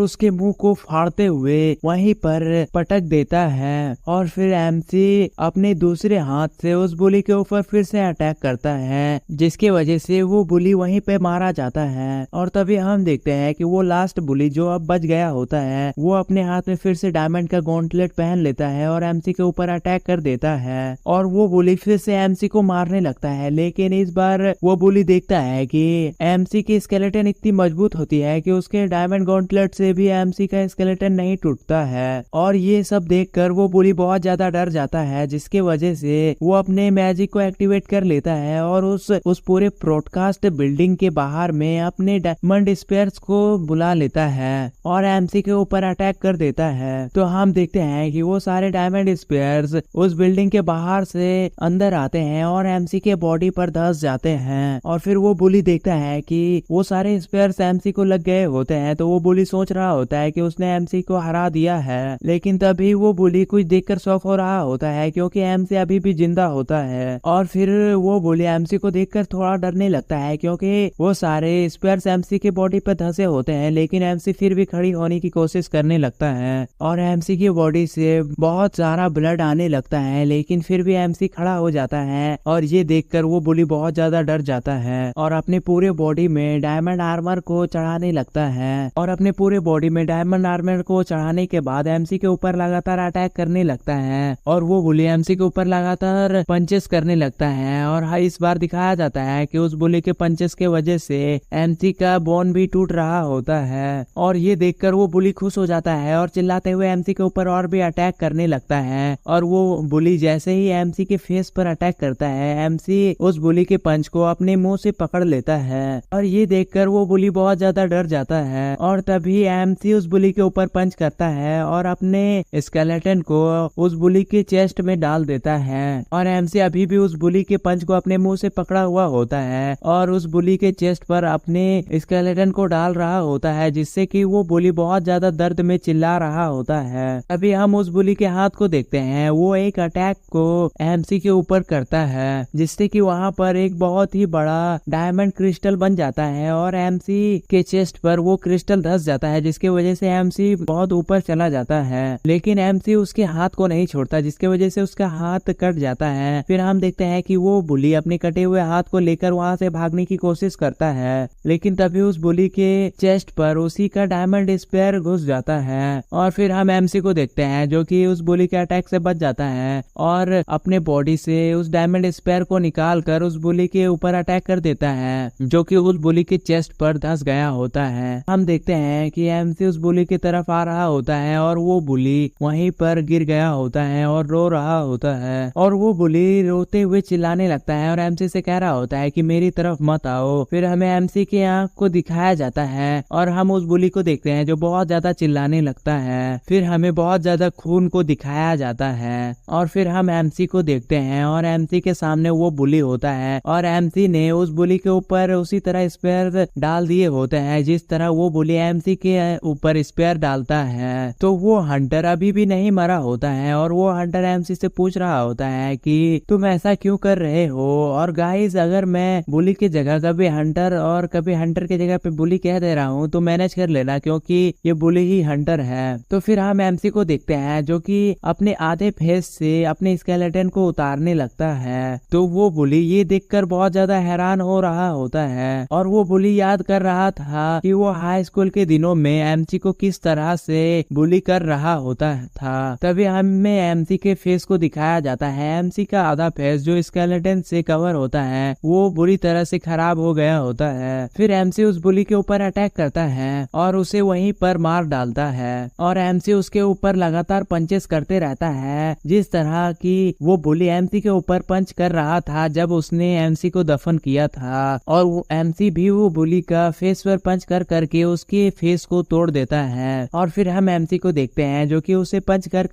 उसके मुंह को फाड़ते हुए वहीं पर पटक देता है। और फिर एमसी अपने दूसरे हाथ से उस बुली के ऊपर फिर से अटैक करता है, जिसकी वजह से वो बुली वहीं पे मारा जाता है। और तभी हम देखते हैं कि वो लास्ट बुली जो अब बच गया होता है वो अपने हाथ में फिर से डायमंड का गॉन्टलेट पहन लेता है और एमसी के ऊपर अटैक कर देता है। और वो बुली फिर से एमसी को मारने लगता है, लेकिन इस बार वो बुली देखता है कि एमसी की स्केलेटन इतनी मजबूत होती है कि उसके डायमंड गॉन्टलेट से भी एमसी का स्केलेटन नहीं टूटता है। और ये सब देखकर वो बुली बहुत ज्यादा डर जाता है, जिसके वजह से वो अपने मैजिक को एक्टिवेट कर लेता है और उस पूरे ब्रॉडकास्ट बिल्डिंग के बाहर में अपने डायमंड स्पेयर्स को बुला लेता है और एमसी के ऊपर अटैक कर देता है। तो हम देखते हैं कि वो सारे डायमंड स्पेयर्स उस बिल्डिंग के बाहर से अंदर आते हैं और एमसी के बॉडी पर धंस जाते हैं। और फिर वो बुली देखता है कि वो सारे स्पेयर्स एमसी को लग गए होते हैं, तो वो बुली सोच रहा होता है कि उसने एमसी को हरा दिया है। लेकिन तभी वो बुली कुछ देखकर शॉक हो रहा होता है, क्योंकि एमसी अभी भी जिंदा होता है। और फिर वो बुली एमसी को देखकर थोड़ा डरने लगता है, क्योंकि वो सारे स्पेयर्स एमसी के बॉडी पर धंसे होते हैं। लेकिन एमसी फिर भी खड़ी होने की कोशिश करने लगता है और एमसी की बॉडी से बहुत सारा ब्लड आने लगता है, लेकिन फिर भी एमसी खड़ा हो जाता है। और ये देखकर वो बुली बहुत ज्यादा डर जाता है और अपने पूरे बॉडी में डायमंड आर्मर को चढ़ाने लगता है। और अपने पूरे बॉडी में डायमंड आर्मर को चढ़ाने के बाद एमसी के ऊपर लगातार अटैक करने लगता है और वो बुली एमसी के ऊपर लगातार पंचेस करने लगता है। और इस बार दिखाया जाता है कि उस बुली के पंचेस के वजह से एमसी का बोन भी टूट रहा होता है। और ये देखकर वो बुली खुश हो जाता है और चिल्लाते हुए एमसी के ऊपर और भी अटैक करने लगता है। और वो बुली जैसे ही एमसी के फेस पर अटैक करता है, एमसी उस बुली के पंच को अपने मुंह से पकड़ लेता है। और ये देखकर वो बुली बहुत ज्यादा डर जाता है। और तभी एमसी उस बुली के ऊपर पंच करता है और अपने स्केलेटन को उस बुली के चेस्ट में डाल देता है। और एमसी अभी भी उस बुली के पंच को अपने मुंह से पकड़ा हुआ होता है और उस बुली के चेस्ट पर अपने स्केलेटन को डाल रहा होता है, जिससे कि वो बुली बहुत ज्यादा दर्द में चिल्ला रहा होता है। अभी हम उस बुली के हाथ को देखते हैं, वो एक अटैक को एमसी के ऊपर करता है, जिससे कि वहां पर एक बहुत ही बड़ा डायमंड क्रिस्टल बन जाता है और एमसी के चेस्ट पर वो क्रिस्टल धंस जाता है, जिसके वजह से एमसी बहुत ऊपर चला जाता है। लेकिन एमसी उसके हाथ को नहीं छोड़ता, जिसके वजह से उसका हाथ कट जाता है। फिर हम देखते हैं कि वो बुली अपने कटे हुए हाथ को लेकर वहां से भागने की कोशिश करता है, लेकिन तभी उस बुली के चेस्ट पर उसी का डायमंड स्पेयर घुस जाता है। और फिर हम एमसी को देखते हैं जो कि उस बुली के अटैक से बच जाता है और अपने बॉडी से उस डायमंड स्पेयर को निकाल कर उस बुली के ऊपर अटैक कर देता है, जो कि उस बुली के चेस्ट पर धंस गया होता है। हम देखते हैं कि एमसी उस बुली की तरफ आ रहा होता है और वो बुली वहीं पर गिर गया होता है और रो रहा होता है। और वो बुली रोते हुए चिल्लाने लगता है और एमसी से कह रहा होता है कि मेरी तरफ मत आओ। फिर हमें एमसी की आंख को दिखाया जाता है और हम उस बुली को देखते हैं जो बहुत ज्यादा चिल्लाने लगता है। फिर हमें बहुत ज्यादा खून को दिखाया जाता है और फिर हम एमसी को देखते हैं और एमसी के सामने वो बुली होता है और एमसी ने उस बुली के ऊपर उसी तरह स्पेयर डाल दिए होते हैं जिस तरह वो बुली एमसी के ऊपर स्पेयर डालता है। तो वो हंटर अभी भी नहीं मरा होता है और वो हंटर एमसी से पूछ रहा होता है कि तुम ऐसा क्यों कर रहे हो। और गाइस, अगर मैं बुली की जगह कभी हंटर और कभी हंटर की जगह पे बुली कह दे रहा हूँ तो मैनेज कर लेना, क्योंकि ये बुली ही हंटर है। तो फिर हम एमसी को देखते हैं जो कि अपने आधे फेस से अपने स्केलेटन को उतारने लगता है। तो वो बुली ये देखकर बहुत ज्यादा हैरान हो रहा होता है और वो बुली याद कर रहा था कि वो हाई स्कूल के दिनों में एमसी को किस तरह से बुली कर रहा होता था। तभी हमें एमसी के फेस को दिखाया जाता है। एमसी का आधा फेस जो स्केलेटन से कवर होता है वो बुरी तरह से खराब हो गया होता है। फिर एमसी उस बुली के ऊपर अटैक करता है और उसे वहीं पर मार डालता है और एमसी उसके ऊपर लगातार पंचेस करते रहता है, जिस तरह की वो बुली एमसी के ऊपर पंच कर रहा था जब उसने एमसी को दफन किया था। और वो एमसी भी वो बुली का फेस पर पंच कर करके उसके फेस को तोड़ देता है। और फिर हम एमसी को देखते हैं जो कि उसे पंच कर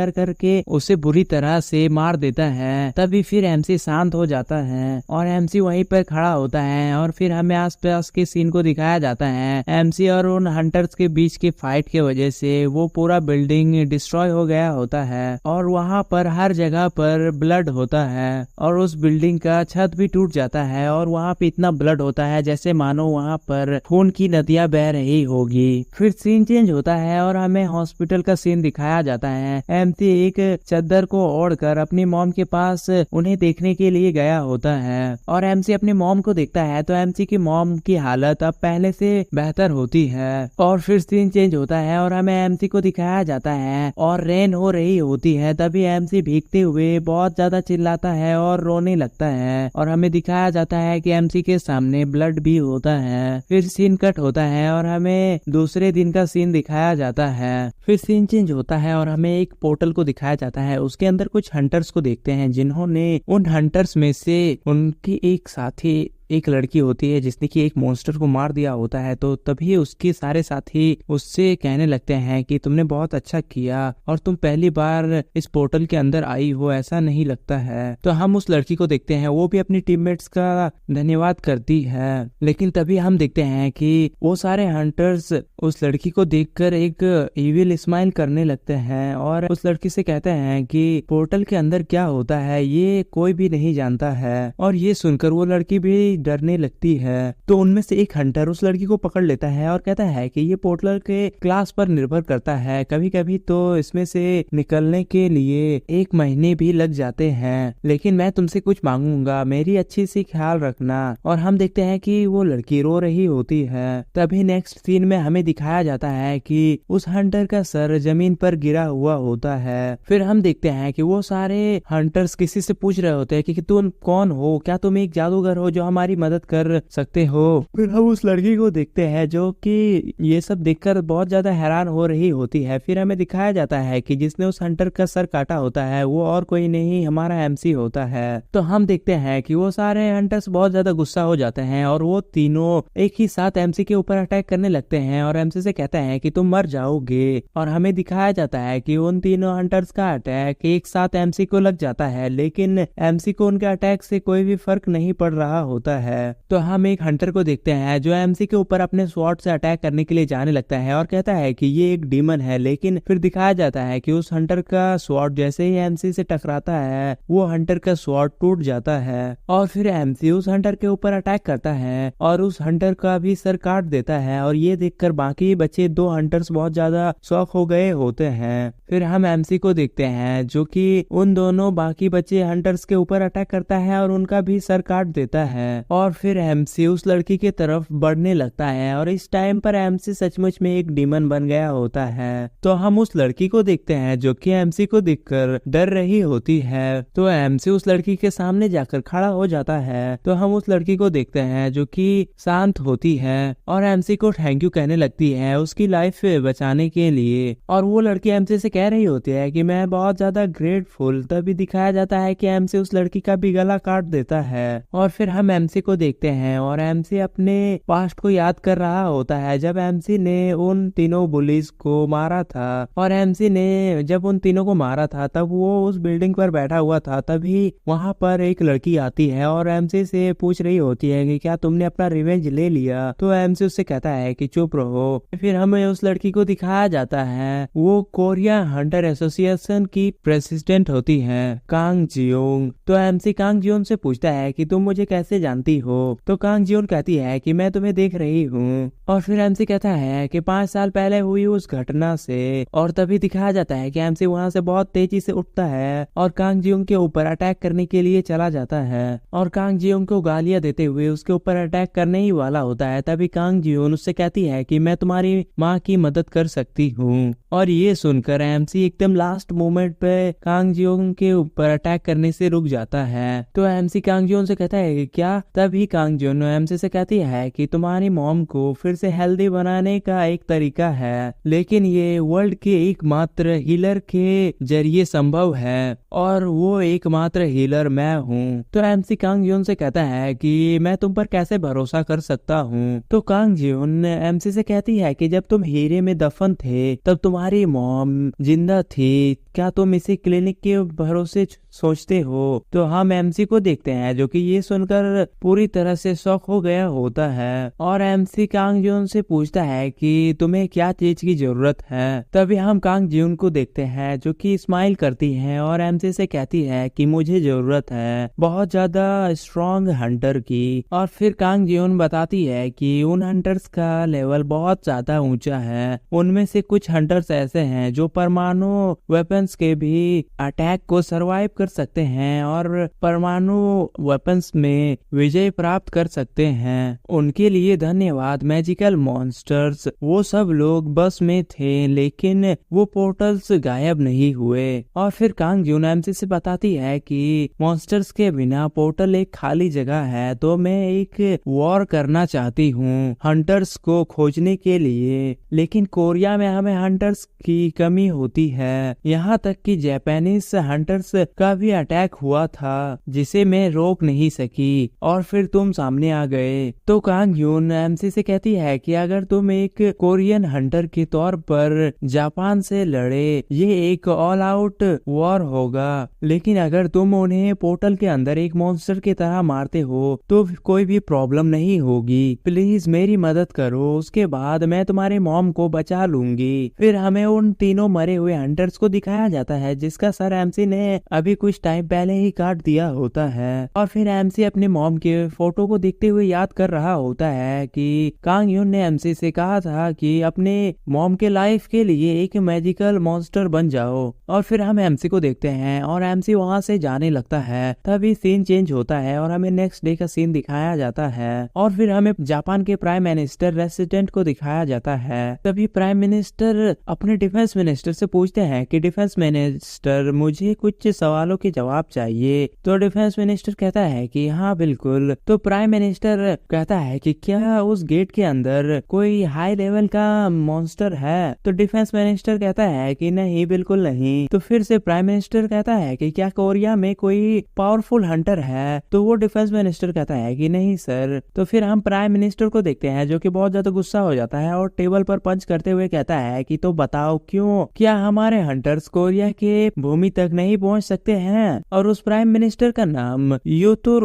करके उसे बुरी तरह से मार देता है। तभी फिर एमसी शांत हो जाता है और एमसी वहीं पर खड़ा होता है और फिर हमें आसपास के सीन को दिखाया जाता है। एमसी और उन हंटर्स के बीच की फाइट की वजह से वो पूरा बिल्डिंग डिस्ट्रॉय हो गया होता है और वहाँ पर हर जगह पर ब्लड होता है और उस बिल्डिंग का छत भी टूट जाता है और वहाँ पे इतना ब्लड होता है जैसे मानो वहाँ पर खून की नदियां बह रही होगी। फिर सीन चेंज होता है और हमें हॉस्पिटल का सीन दिखाया जाता है। एमसी एक चद्दर को ओढ़कर अपनी मॉम के पास उन्हें देखने के लिए गया होता है और एमसी अपनी मॉम को देखता है तो एमसी की मॉम की हालत अब पहले से बेहतर होती है। और फिर सीन चेंज होता है और हमें एमसी को दिखाया जाता है और रेन हो रही होती है। तभी एमसी भीगते हुए बहुत ज्यादा चिल्लाता है और रोने लगता है और हमें दिखाया जाता है कि एमसी के सामने ब्लड भी होता है। फिर सीन कट होता है और हमें दूसरे दिन का सीन दिखाया जाता है। फिर सीन चेंज होता है और हमें एक पोर्टल को दिखाया जाता है। उसके अंदर कुछ हंटर्स को देखते हैं जिन्होंने उन हंटर्स में से उनकी एक साथी एक लड़की होती है जिसने कि एक मॉन्स्टर को मार दिया होता है। तो तभी उसके सारे साथी उससे कहने लगते हैं कि तुमने बहुत अच्छा किया और तुम पहली बार इस पोर्टल के अंदर आई हो, ऐसा नहीं लगता है। तो हम उस लड़की को देखते हैं, वो भी अपनी टीममेट्स का धन्यवाद करती है। लेकिन तभी हम देखते हैं कि वो सारे हंटर्स उस लड़की को देखकर एक इविल स्माइल करने लगते हैं और उस लड़की से कहते हैं कि पोर्टल के अंदर क्या होता है ये कोई भी नहीं जानता है। और ये सुनकर वो लड़की भी डरने लगती है। तो उनमें से एक हंटर उस लड़की को पकड़ लेता है और कहता है कि ये पोर्टल के क्लास पर निर्भर करता है, कभी कभी तो इसमें से निकलने के लिए 1 महीने भी लग जाते हैं, लेकिन मैं तुमसे कुछ मांगूंगा, मेरी अच्छी सी ख्याल रखना। और हम देखते हैं कि वो लड़की रो रही होती है। तभी नेक्स्ट सीन में हमें दिखाया जाता है कि उस हंटर का सर जमीन पर गिरा हुआ होता है। फिर हम देखते हैं कि वो सारे हंटर्स किसी से पूछ रहे होते हैं कि तुम कौन हो, क्या तुम एक जादूगर हो जो हमारी मदद कर सकते हो। फिर हम उस लड़की को देखते हैं जो कि ये सब देखकर बहुत ज्यादा हैरान हो रही होती है। फिर हमें दिखाया जाता है कि जिसने उस हंटर का सर काटा होता है वो और कोई नहीं हमारा एमसी होता है। तो हम देखते हैं कि वो सारे हंटर्स बहुत ज्यादा गुस्सा हो जाते हैं और वो तीनों एक ही साथ एमसी के ऊपर अटैक करने लगते हैं और एमसी से कहते हैं कि तुम मर जाओगे। और हमें दिखाया जाता है कि उन तीनों हंटर्स का अटैक एक साथ एमसी को लग जाता है, लेकिन एमसी को उनके अटैक से कोई भी फर्क नहीं पड़ रहा होता है। तो हम एक हंटर को देखते हैं जो एमसी के ऊपर अपने स्वॉर्ड से अटैक करने के लिए जाने लगता है और कहता है कि ये एक डीमन है। लेकिन फिर दिखाया जाता है कि उस हंटर का स्वॉर्ड जैसे ही एमसी से टकराता है वो हंटर का स्वॉर्ड टूट जाता है और फिर एमसी उस हंटर के ऊपर अटैक करता है और उस हंटर का भी सर काट देता है। और ये देखकर बाकी बचे 2 हंटर्स बहुत ज्यादा शॉक हो गए होते हैं। फिर हम एमसी को देखते हैं जो कि उन दोनों बाकी बचे हंटर्स के ऊपर अटैक करता है और उनका भी सर काट देता है। और फिर एमसी उस लड़की की तरफ बढ़ने लगता है और इस टाइम पर एमसी सचमुच में एक डीमन बन गया होता है। तो हम उस लड़की को देखते हैं जो कि एमसी को देखकर डर रही होती है। तो एमसी उस लड़की के सामने जाकर खड़ा हो जाता है। तो हम उस लड़की को देखते हैं जो कि शांत होती है और एमसी को थैंक यू कहने लगती है उसकी लाइफ बचाने के लिए। और वो लड़की एमसी से कह रही होती है कि मैं बहुत ज्यादा ग्रेटफुल। तभी दिखाया जाता है कि एमसी उस लड़की का भी गला काट देता है। और फिर हम एमसी को देखते हैं और एमसी अपने पास्ट को याद कर रहा होता है जब एमसी ने उन तीनों बुलीज को मारा था। और एमसी ने जब उन तीनों को मारा था तब वो उस बिल्डिंग पर बैठा हुआ था। तभी वहां पर एक लड़की आती है और एमसी से पूछ रही होती है कि क्या तुमने अपना रिवेंज ले लिया। तो एमसी उससे कहता है कि चुप रहो। फिर हमें उस लड़की को दिखाया जाता है वो कोरिया हंटर एसोसिएशन की प्रेसिडेंट होती है, कांग जियोंग। तो एमसी कांग जियोंग से पूछता है कि तुम मुझे कैसे जानती हो। तो कांग जियोंग कहती है कि मैं तुम्हें देख रही हूँ। और फिर एमसी कहता है कि 5 साल पहले हुई उस घटना से। और तभी दिखाया जाता है कि एमसी वहाँ से बहुत तेजी से उठता है और कांग जियोंग के ऊपर अटैक करने के लिए चला जाता है और कांग जियोंग को गालियां देते हुए उसके ऊपर अटैक करने ही वाला होता है। तभी कांग जियोंग उससे कहती है कि मैं तुम्हारी माँ की मदद कर सकती हूँ। और ये सुनकर एमसी एकदम लास्ट मोमेंट पे कांग जियोंग के ऊपर अटैक करने से रुक जाता है। तो एमसी कांग जियोंग से कहता है कि क्या। तभी कांग जियोंग एमसी से कहती है कि तुम्हारी मॉम को फिर से हेल्दी बनाने का एक तरीका है, लेकिन ये वर्ल्ड के एकमात्र हीलर के जरिए संभव है और वो एकमात्र हीलर मैं हूँ। तो एमसी कांग जियोंग से कहता है कि मैं तुम पर कैसे भरोसा कर सकता हूँ। तो कांग जियोंग एमसी से कहती है कि जब तुम हीरे में दफन थे तब तुम्हारी मॉम जिंदा थी, क्या तुम इसे क्लिनिक के भरोसे सोचते हो। तो हम एमसी को देखते हैं जो कि ये सुनकर पूरी तरह से शॉक हो गया होता है और एमसी कांग जियोन से पूछता है कि तुम्हें क्या चीज की जरूरत है। तभी हम कांग जियोन को देखते हैं जो कि स्माइल करती है और एमसी से कहती है कि मुझे जरूरत है बहुत ज्यादा स्ट्रॉन्ग हंटर की। और फिर कांग जियोन बताती है कि उन हंटर्स का लेवल बहुत ज्यादा ऊंचा है। उनमें से कुछ हंटर्स ऐसे हैं जो परमाणु वेपन्स के भी अटैक को सरवाइव कर सकते हैं और परमाणु वेपन्स में विजय प्राप्त कर सकते हैं। उनके लिए धन्यवाद मैजिकल मॉन्स्टर्स। वो सब लोग बस में थे लेकिन वो पोर्टल्स गायब नहीं हुए। और फिर कांग जियोन एमसी से बताती है कि मॉन्स्टर्स के बिना पोर्टल एक खाली जगह है, तो मैं एक वॉर करना चाहती हूँ हंटर्स को खोजने के लिए। लेकिन कोरिया में हमें हंटर्स की कमी होती है, यहाँ तक कि जापानीज हंटर्स का भी अटैक हुआ था जिसे मैं रोक नहीं सकी और फिर तुम सामने आ गए। तो कांग जियोन एमसी से कहती है कि अगर तुम एक कोरियन हंटर के तौर पर जापान से लड़े, ये एक ऑल आउट वॉर होगा। लेकिन अगर तुम उन्हें पोर्टल के अंदर एक मॉन्स्टर की तरह मारते हो तो कोई भी प्रॉब्लम नहीं होगी। प्लीज मेरी मदद करो, उसके बाद मैं तुम्हारे मॉम को बचा लूंगी। फिर हमें उन तीनों मरे हुए हंटर्स को दिखाया जाता है जिसका सर एमसी ने अभी कुछ टाइम पहले ही काट दिया होता है। और फिर एमसी अपने मॉम के फोटो को देखते हुए याद कर रहा होता है कि कांग जियोन ने एमसी से कहा था कि अपने मॉम के लाइफ के लिए एक मैजिकल मॉन्स्टर बन जाओ। और फिर हम एमसी को देखते हैं और एमसी वहाँ से जाने लगता है। तभी सीन चेंज होता है और हमें नेक्स्ट डे का सीन दिखाया जाता है और फिर हमें जापान के प्राइम मिनिस्टर रेसिडेंट को दिखाया जाता है। तभी प्राइम मिनिस्टर अपने डिफेंस मिनिस्टर से पूछते हैं कि डिफेंस मिनिस्टर मुझे कुछ सवालों के जवाब चाहिए। तो डिफेंस मिनिस्टर कहता है कि हाँ बिल्कुल। तो प्राइम मिनिस्टर कहता है कि क्या उस गेट के अंदर कोई हाई लेवल का मॉन्स्टर है। तो डिफेंस मिनिस्टर कहता है कि नहीं बिल्कुल नहीं। तो फिर से प्राइम मिनिस्टर कहता है कि क्या कोरिया में कोई पावरफुल हंटर है। तो वो डिफेंस मिनिस्टर कहता है कि नहीं सर। तो फिर हम प्राइम मिनिस्टर को देखते हैं जो कि बहुत ज्यादा गुस्सा हो जाता है और टेबल पर पंच करते हुए कहता है कि तो बताओ क्यों, क्या हमारे हंटर्स कोरिया के भूमि तक नहीं पहुंच सकते हैं। और उस प्राइम मिनिस्टर का नाम यूतो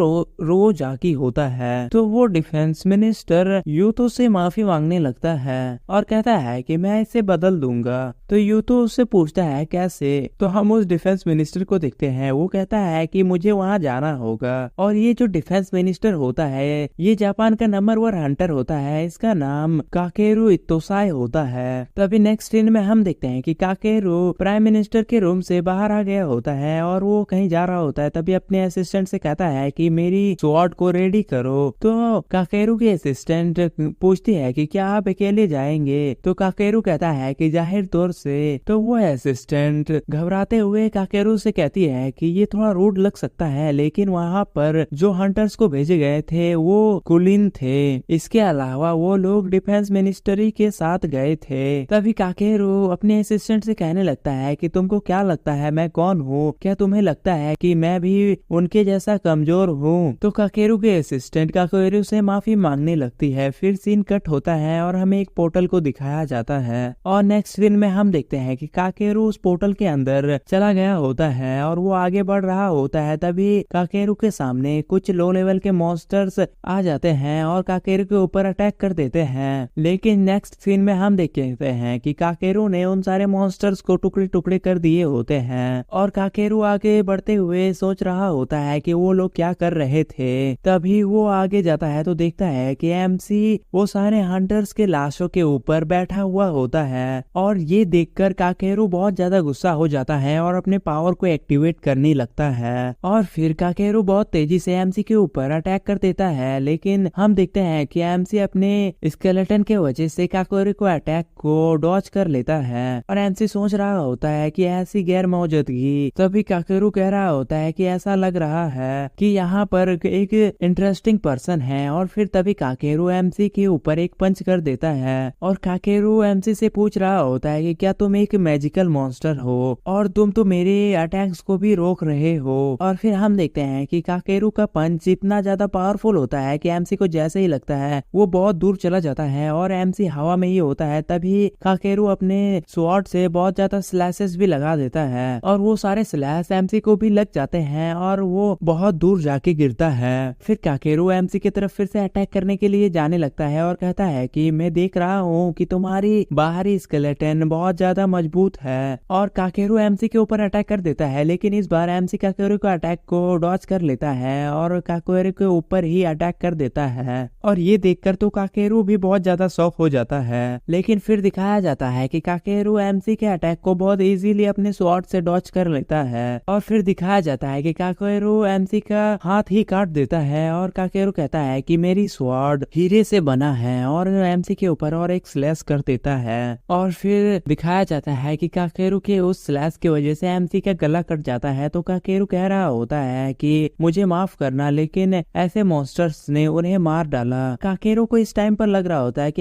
रोजाकी होता है। तो वो डिफेंस मिनिस्टर यूतो से माफी मांगने लगता है और कहता है कि मैं इसे बदल दूंगा। तो यूतो उससे पूछता है कैसे। तो हम उस डिफेंस मिनिस्टर को देखते हैं, वो कहता है कि मुझे वहाँ जाना होगा। और ये जो डिफेंस मिनिस्टर होता है ये जापान का नंबर 1 हंटर होता है। इसका नाम काकेरू इतोसाई होता है। तभी नेक्स्ट सीन में हम देखते हैं कि काकेरू प्राइम मिनिस्टर के रूम से बाहर आ गया होता है और वो कहीं जा रहा होता है। तभी अपने असिस्टेंट से कहता है कि मेरी स्वॉर्ड को रेडी करो। तो काकेरू की असिस्टेंट पूछती है कि क्या आप अकेले जाएंगे। तो काकेरू कहता है कि जाहिर तौर से। तो वो असिस्टेंट घबराते हुए काकेरू से कहती है कि ये थोड़ा रूड लग सकता है लेकिन वहाँ पर जो हंटर्स को भेजे गए थे वो कुलीन थे। इसके अलावा वो लोग डिफेंस मिनिस्ट्री के साथ गए थे। तभी काकेरू अपने असिस्टेंट से कहने लगता है कि तुमको क्या लगता है मैं कौन हूँ, क्या तुम्हें लगता है कि मैं भी उनके जैसा कमजोर हूँ। तो काकेरू के असिस्टेंट काकेरू से माफी मांगने लगती है। फिर सीन कट होता है और हमें एक पोर्टल को दिखाया जाता है और नेक्स्ट सीन में हम देखते हैं कि काकेरू उस पोर्टल के अंदर चला गया होता है और वो आगे बढ़ रहा होता है। तभी काकेरू के सामने कुछ लो लेवल के मॉन्स्टर्स आ जाते हैं और काकेरू के ऊपर अटैक कर देते हैं। लेकिन नेक्स्ट सीन में हम देखते हैं कि काकेरू ने उन सारे मॉन्स्टर्स को टुकड़े टुकड़े कर दिए होते हैं और काकेरू आगे बढ़ते हुए सोच रहा होता है कि वो लोग क्या कर रहे थे। तभी वो आगे जाता है तो देखता है कि एमसी वो सारे हंटर्स के लाशों के ऊपर बैठा हुआ होता है और ये देखकर काकेरू बहुत ज्यादा गुस्सा हो जाता है और अपने पावर को एक्टिवेट करने लगता है। और फिर काकेरू बहुत तेजी से एमसी के ऊपर अटैक कर देता है। लेकिन हम देखते हैं कि एमसी अपने स्केलेटन के वजह से काकेरू को अटैक को डॉज कर लेता है और एमसी सोच रहा होता है कि ऐसी गैर मौजूदगी। तभी काकेरू कह रहा होता है कि ऐसा लग रहा है कि यहाँ पर एक इंटरेस्टिंग पर्सन है। और फिर तभी काकेरू एमसी के ऊपर एक पंच कर देता है और काकेरू एमसी से पूछ रहा होता है कि क्या तुम एक मैजिकल मॉन्स्टर हो और तुम तो मेरे अटैक्स को भी रोक रहे हो। और फिर हम देखते हैं कि काकेरू का पंच इतना ज्यादा पावरफुल होता है कि एमसी को जैसे ही लगता है वो बहुत दूर चला जाता है और एमसी हवा में ही होता है। तभी काकेरू अपने स्वॉर्ड से बहुत ज्यादा स्लैशेस भी लगा देता है और वो सारे स्लैश एमसी को भी लग जाते हैं और वो बहुत दूर जाके गिरता है। फिर काकेरू एमसी की तरफ फिर से अटैक करने के लिए जाने लगता है और कहता है कि मैं देख रहा हूँ कि तुम्हारी बाहरी स्केलेटन बहुत ज्यादा मजबूत है, और काकेरू एमसी के ऊपर अटैक कर देता है। लेकिन इस बार एमसी काकेरू के अटैक को डॉज कर लेता है और काकेरू के ऊपर ही अटैक कर देता है, और ये देखकर तो काकेरू भी बहुत ज्यादा शॉक हो जाता है। लेकिन फिर दिखाया जाता है कि काकेरू एमसी के अटैक को बहुत इजीली अपने स्वॉर्ड से डॉज कर लेता है, और फिर दिखाया जाता है कि काकेरू एमसी का हाथ ही काट देता है। और काकेरू कहता है कि मेरी स्वॉर्ड हीरे से बना है, और एमसी के ऊपर और एक स्लैश कर देता है। और फिर दिखाया जाता है कि काकेरू के उस स्लैश की वजह से एमसी का गला कट जाता है। तो काकेरू कह रहा होता है कि मुझे माफ करना, लेकिन ऐसे मॉन्स्टर्स ने उन्हें मार डाला। काकेरू को इस टाइम पर लग रहा होता है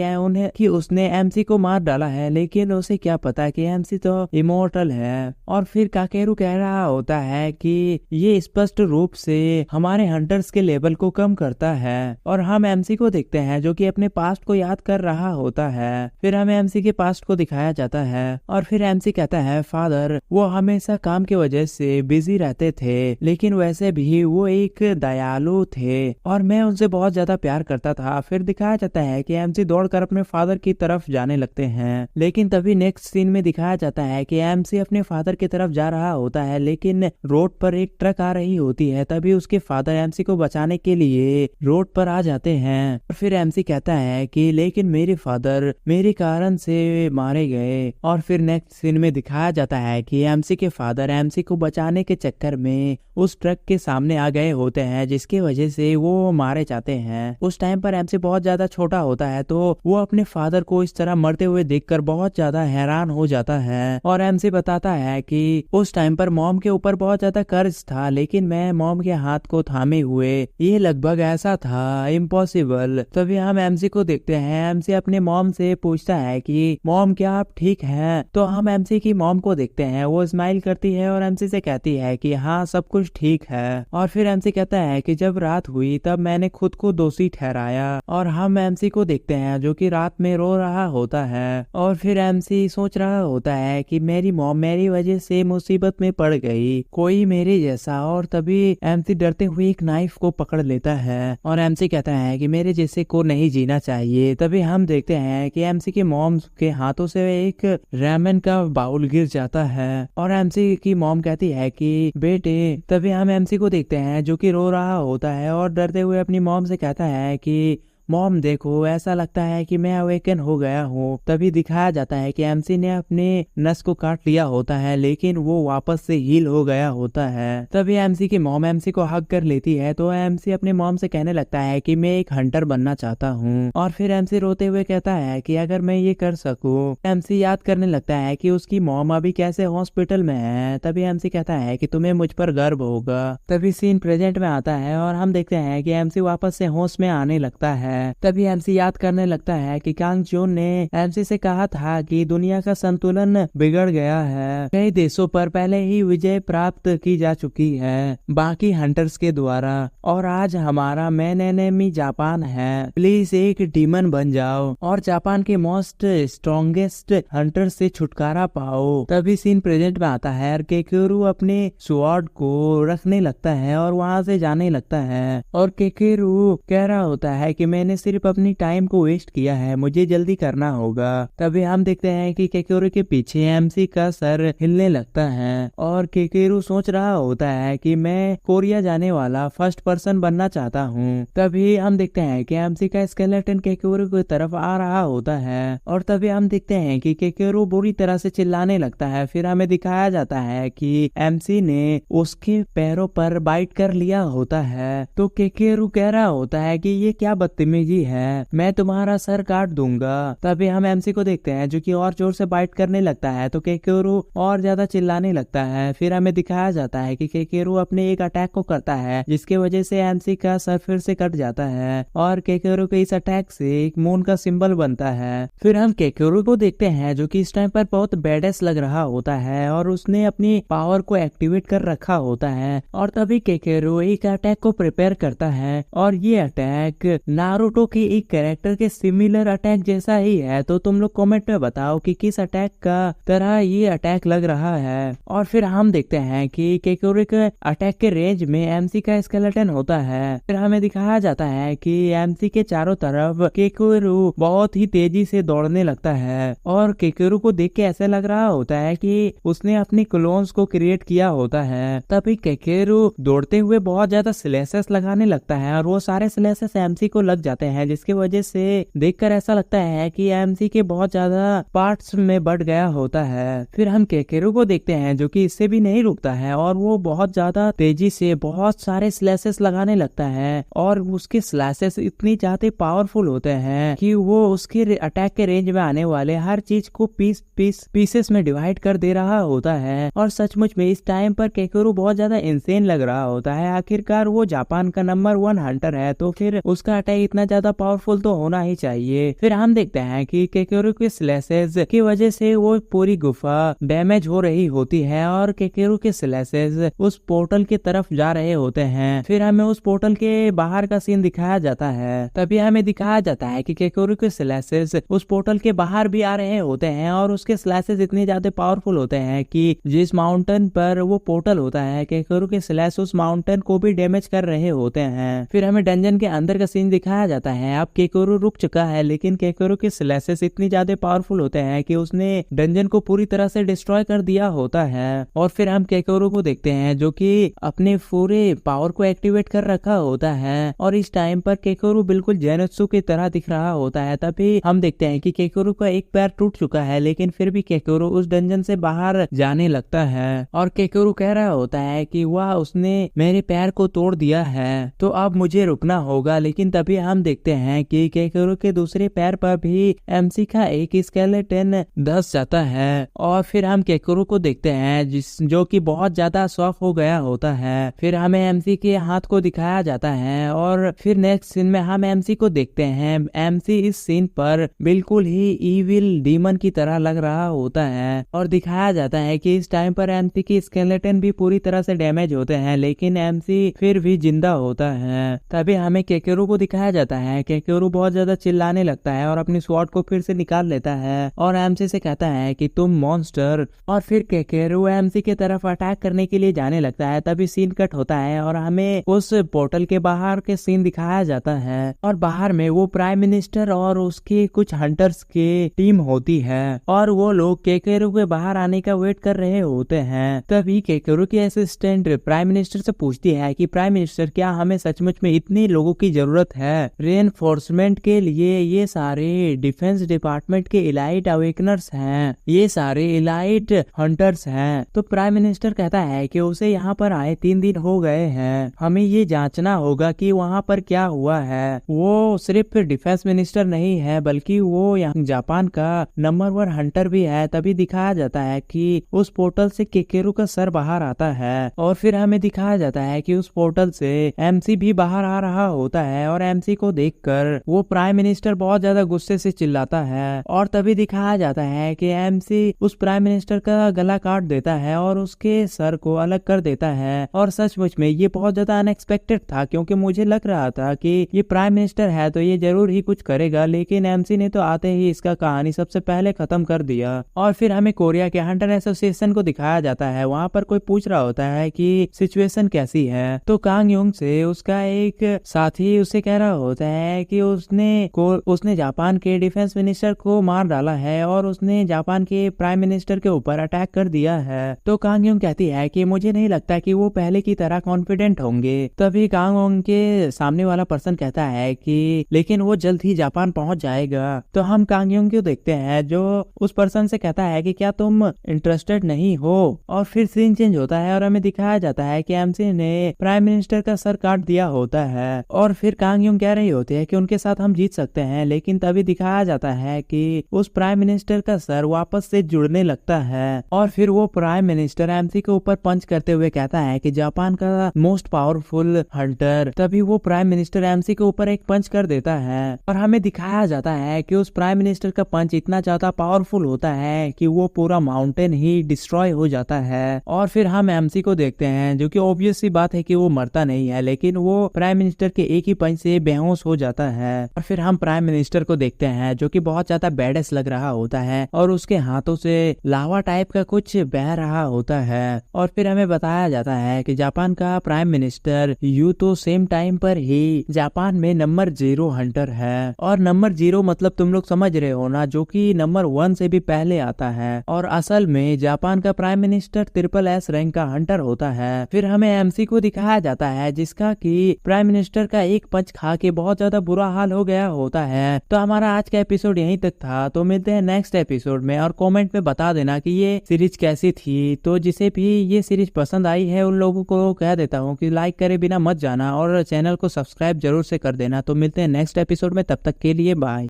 कि उसने एमसी को मार डाला है, लेकिन उसे क्या पता कि एमसी तो इमोर्टल है। और फिर काकेरू कह रहा होता है कि ये स्पष्ट रूप से हमारे हंटर्स के लेवल को कम करता है। और हम एमसी को देखते हैं जो कि अपने पास्ट को याद कर रहा होता है। फिर हमें एमसी के पास्ट को दिखाया जाता है, और फिर एमसी कहता है फादर वो हमेशा काम की वजह से बिजी रहते थे, लेकिन वैसे भी वो एक दयालु थे और मैं उनसे बहुत ज्यादा प्यार करता था। फिर दिखाया जाता है कि एमसी दौड़कर अपने फादर की तरफ जाने लगते हैं, लेकिन तभी नेक्स्ट सीन में दिखाया जाता है कि एमसी अपने फादर की तरफ जा रहा होता है, लेकिन रोड पर एक ट्रक आ रही होती है। तभी उसके फादर एमसी को बचाने के लिए रोड पर आ जाते हैं। और फिर एमसी कहता है कि लेकिन मेरे फादर मेरे कारण से मारे गए। और फिर नेक्स्ट सीन में दिखाया जाता है कि एमसी के फादर एमसी को बचाने के चक्कर में उस ट्रक के सामने आ गए होते हैं, जिसकी वजह से वो मारे जाते हैं। उस टाइम पर एमसी बहुत ज्यादा छोटा होता है, तो वो अपने फादर को इस तरह मरते हुए देखकर बहुत ज्यादा हैरान हो जाता है। और एमसी बताता है कि उस टाइम पर मॉम के ऊपर बहुत ज्यादा कर्ज था, लेकिन मैं मॉम के हाथ को थामे हुए, ये लगभग ऐसा था इम्पॉसिबल। तभी हम एमसी को देखते हैं। एमसी अपने मॉम से पूछता है कि मॉम क्या आप ठीक हैं? तो हम एमसी की मॉम को देखते हैं, वो स्माइल करती है और एमसी से कहती है कि हाँ सब कुछ ठीक है। और फिर एमसी कहता है कि जब रात हुई तब मैंने खुद को दोषी ठहराया। और हम एमसी को देखते हैं जो कि रात में रो रहा होता है। और फिर एमसी सोच रहा होता है कि मेरी मॉम मेरी वजह से मुसीबत में पड़ गई, कोई मेरे जैसा। और तभी एमसी डरते हुए एक नाइफ को पकड़ लेता है और एमसी कहता है कि मेरे जैसे को नहीं जीना चाहिए। तभी हम देखते हैं कि एमसी के मॉम के हाथों से एक रामेन का बाउल गिर जाता है और एमसी की मॉम कहती है कि बेटे। तभी हम एमसी को देखते हैं जो कि रो रहा होता है और डरते हुए अपनी मॉम से कहता है कि मॉम देखो ऐसा लगता है कि मैं अवेकन हो गया हूँ। तभी दिखाया जाता है कि एमसी ने अपने नस को काट लिया होता है, लेकिन वो वापस से हील हो गया होता है। तभी एमसी की मॉम एमसी को हग कर लेती है, तो एमसी अपने मॉम से कहने लगता है कि मैं एक हंटर बनना चाहता हूँ। और फिर एमसी रोते हुए कहता है कि अगर मैं ये कर सकूँ। एमसी याद करने लगता है कि उसकी मॉम अभी कैसे हॉस्पिटल में है। तभी एमसी कहता है कि तुम्हें मुझ पर गर्व होगा। तभी सीन प्रेजेंट में आता है और हम देखते हैं कि एमसी वापस से होश में आने लगता है। तभी एमसी याद करने लगता है कि कांग जून ने एमसी से कहा था कि दुनिया का संतुलन बिगड़ गया है, कई देशों पर पहले ही विजय प्राप्त की जा चुकी है बाकी हंटर्स के द्वारा, और आज हमारा मेन एनिमी जापान है। प्लीज एक डीमन बन जाओ और जापान के मोस्ट स्ट्रॉन्गेस्ट हंटर से छुटकारा पाओ। तभी सीन प्रेजेंट में आता है और केकेरू अपने स्वॉर्ड को रखने लगता है और वहाँ से जाने लगता है। और केकेरू कह रहा होता है कि मैंने सिर्फ अपनी टाइम को वेस्ट किया है, मुझे जल्दी करना होगा। तभी हम देखते हैं कि केकेरू के पीछे एमसी का सर हिलने लगता है और केकेरू सोच रहा होता है कि मैं कोरिया जाने वाला फर्स्ट पर्सन बनना चाहता हूँ। तभी हम देखते हैं कि एमसी का स्केलेटन केकेरू की तरफ आ रहा होता है और तभी हम देखते हैं कि केकेरू बुरी तरह से चिल्लाने लगता है। फिर हमें दिखाया जाता है कि एमसी ने उसके पैरों पर बाइट कर लिया होता है। तो केकेरू कह रहा होता है कि ये क्या बदतमीजी है, मैं तुम्हारा सर काट दूंगा। तभी हम एमसी को देखते हैं जो कि और जोर से बाइट करने लगता है, तो केकेरू और ज्यादा चिल्लाने लगता है। फिर हमें दिखाया जाता है कि केकेरू अपने एक अटैक को करता है जिसकी वजह से एमसी का सर फिर से कट जाता है और केकेरू के इस अटैक से एक मून का सिंबल बनता है। फिर हम केकेरू को देखते हैं जो कि इस टाइम पर बहुत बैडेस लग रहा होता है और उसने अपनी पावर को एक्टिवेट कर रखा होता है। और तभी केकेरू एक अटैक को प्रिपेयर करता है और ये अटैक नारुतो के एक कैरेक्टर के सिमिलर अटैक जैसा ही है। तो तुम लोग कमेंट में बताओ कि किस अटैक का तरह ये अटैक लग रहा है। और फिर हम देखते हैं कि केकोरू के अटैक के रेंज में एमसी का स्केलेटन होता है। फिर हमें दिखाया जाता है कि एमसी के चारों तरफ केकोरू बहुत ही तेजी से दौड़ने लगता है और केकोरू को देख के ऐसा लग रहा होता है कि उसने अपनी क्लोन्स को क्रिएट किया होता है। तभी केकोरू दौड़ते हुए बहुत ज्यादा स्लेसेस लगाने लगता है और वो सारे स्लेसेस एमसी को लग जाते हैं, जिसकी वजह से देखकर ऐसा लगता है कि एमसी के बहुत ज्यादा पार्ट्स में बढ़ गया होता है। फिर हम केकोरू को देखते हैं जो कि इससे भी नहीं रुकता है और वो बहुत ज्यादा तेजी से बहुत सारे स्लेसेस लगाने लगता है और उसके स्लेसेस इतनी ज्यादा पावरफुल होते हैं कि वो उसके अटैक के रेंज में आने वाले हर चीज को पीसेस में डिवाइड कर दे रहा होता है। और सचमुच में इस टाइम पर केकोरू बहुत ज्यादा इंसेन लग रहा होता है। आखिरकार वो जापान का नंबर 1 हंटर है तो फिर उसका अटैक इतना ज्यादा पावरफुल तो होना ही चाहिए। फिर हम देखते हैं कि केकोरू के स्लेसेस की वजह से वो पूरी गुफा डैमेज हो रही होती है और केकोरू के स्लेसेस उस पोर्टल की तरफ जा रहे होते हैं। फिर हमें उस पोर्टल के बाहर का सीन दिखाया जाता है। तभी हमें दिखाया जाता है कि केकोरू के स्लेसेस उस पोर्टल के बाहर भी आ रहे होते हैं और उसके स्लेसेस इतने ज्यादा पावरफुल होते हैं कि जिस माउंटेन पर वो पोर्टल होता है केकोरू के स्लेस उस माउंटेन को भी डैमेज कर रहे होते हैं। फिर हमें डंजन के अंदर का सीन दिखाया जाता है। अब केकोरू रुक चुका है लेकिन केकोरू के स्लेसेस इतनी ज्यादा पावरफुल होते हैं कि उसने डंजन को पूरी तरह से डिस्ट्रॉय कर दिया होता है। और फिर हम केकोरू को देखते हैं जो कि अपने पूरे पावर को एक्टिवेट कर रखा होता है और इस टाइम पर केकोरू बिल्कुल जेनत्सु की तरह दिख रहा होता है। तभी हम देखते हैं कि केकोरू का एक पैर टूट चुका है लेकिन फिर भी केकोरू उस डंजन से बाहर जाने लगता है और केकोरू कह रहा होता है कि वाह उसने मेरे पैर को तोड़ दिया है तो अब मुझे रुकना होगा। लेकिन तभी हम देखते हैं कि केकोरू के दूसरे पैर पर भी एमसी का एक स्केलेटन धंस जाता है और फिर हम केकोरू को देखते हैं जो कि बहुत ज्यादा शॉक हो गया होता है। फिर हमें एमसी के हाथ को दिखाया जाता है और फिर नेक्स्ट सीन में हम एमसी को देखते हैं। एमसी इस सीन पर बिल्कुल ही इविल डीमन की तरह लग रहा होता है और दिखाया जाता है कि इस टाइम पर एमसी की स्केलेटन भी पूरी तरह से डैमेज होते हैं लेकिन एमसी फिर भी जिंदा होता है। तभी हमें केकोरू को दिखाया जाता है। केकोरू बहुत ज्यादा चिल्लाने लगता है और अपनी स्वॉर्ड को फिर से निकाल लेता है और एमसी से कहता है कि तुम मॉन्स्टर। और फिर केकोरू एमसी की तरफ अटैक करने के लिए जाने लगता है। तभी सीन कट होता है और हमें उस पोर्टल के बाहर के सीन दिखाया जाता है और बाहर में वो प्राइम मिनिस्टर और उसके कुछ हंटर्स की टीम होती है और वो लोग केकोरू के बाहर आने का वेट कर रहे होते हैं। तभी केकोरू की असिस्टेंट प्राइम मिनिस्टर से पूछती है कि प्राइम मिनिस्टर क्या हमें सचमुच में इतने लोगों की जरूरत है रेनफोर्समेंट के लिए? ये सारे डिफेंस डिपार्टमेंट के इलाइट अवेकनर्स हैं, ये सारे इलाइट हंटर्स हैं। तो प्राइम मिनिस्टर कहता है कि उसे यहाँ पर आए 3 दिन हो गए हैं, हमें ये जांचना होगा कि वहाँ पर क्या हुआ है। वो सिर्फ डिफेंस मिनिस्टर नहीं है बल्कि वो यहाँ जापान का नंबर 1 हंटर भी है। तभी दिखाया जाता है कि उस पोर्टल से केकोरू का सर बाहर आता है और फिर हमें दिखाया जाता है कि उस पोर्टल से एमसी भी बाहर आ रहा होता है और एमसी को देखकर वो प्राइम मिनिस्टर बहुत ज्यादा गुस्से से चिल्लाता है और तभी दिखाया जाता है कि एमसी उस प्राइम मिनिस्टर का गला काट देता है और उसके सर को अलग कर देता है। और सचमुच में ये बहुत ज्यादा अनएक्सपेक्टेड था क्योंकि मुझे लग रहा था कि ये प्राइम मिनिस्टर है तो ये जरूर ही कुछ करेगा, लेकिन एमसी ने तो आते ही इसका कहानी सबसे पहले खत्म कर दिया। और फिर हमें कोरिया के हंटर एसोसिएशन को दिखाया जाता है। वहाँ पर कोई पूछ रहा होता है कि सिचुएशन कैसी है तो कांग युंग से उसका एक साथी उसे कह रहा होता है कि उसने जापान के डिफेंस मिनिस्टर को मार डाला है और उसने जापान के प्राइम मिनिस्टर के ऊपर अटैक कर दिया है। तो कांग युंग कहती है कि मुझे नहीं लगता कि वो पहले की तरह कॉन्फिडेंट होंगे। तभी कांग युंग के सामने वाला पर्सन कहता है कि लेकिन वो जल्द ही जापान पहुंच जाएगा। तो हम कांग युंग को देखते हैं जो उस पर्सन से कहता है कि क्या तुम इंटरेस्टेड नहीं हो। और फिर सीन चेंज होता है और हमें दिखाया जाता है कि एमसी ने प्राइम मिनिस्टर का सर काट दिया होता है और फिर कांग युंग कह रही होती है कि उनके साथ हम जीत सकते हैं। लेकिन तभी दिखाया जाता है कि उस प्राइम मिनिस्टर का सर वापस से जुड़ने लगता है और फिर वो प्राइम मिनिस्टर एमसी के ऊपर पंच करते हुए कहता है कि जापान का मोस्ट पावरफुल हंटर। तभी वो प्राइम मिनिस्टर एमसी के ऊपर एक पंच कर देता है और हमें दिखाया जाता है कि उस प्राइम मिनिस्टर का पंच इतना ज्यादा पावरफुल होता है कि वो पूरा माउंटेन ही डिस्ट्रॉय हो जाता है। और फिर हम एमसी को देखते हैं जो कि ऑब्वियस सी बात है कि वो मरता नहीं है, लेकिन वो प्राइम मिनिस्टर के एक ही पंच से बेहोश बेहोश हो जाता है। और फिर हम प्राइम मिनिस्टर को देखते हैं जो कि बहुत ज्यादा बैडेस लग रहा होता है और उसके हाथों से लावा टाइप का कुछ बह रहा होता है। और फिर हमें बताया जाता है कि जापान का प्राइम मिनिस्टर यू तो सेम टाइम पर ही जापान में नंबर 0 हंटर है। और नंबर 0 मतलब तुम लोग समझ रहे हो ना, जो कि नंबर 1 से भी पहले आता है। और असल में जापान का प्राइम मिनिस्टर SSS रैंक का हंटर होता है। फिर हमें MC को दिखाया जाता है जिसका कि प्राइम मिनिस्टर का एक पंच खा के बहुत ज्यादा बुरा हाल हो गया होता है। तो हमारा आज का एपिसोड यहीं तक था। तो मिलते हैं नेक्स्ट एपिसोड में और कमेंट में बता देना कि ये सीरीज कैसी थी। तो जिसे भी ये सीरीज पसंद आई है उन लोगों को कह देता हूँ कि लाइक करे बिना मत जाना और चैनल को सब्सक्राइब जरूर से कर देना। तो मिलते हैं नेक्स्ट एपिसोड में, तब तक के लिए बाय।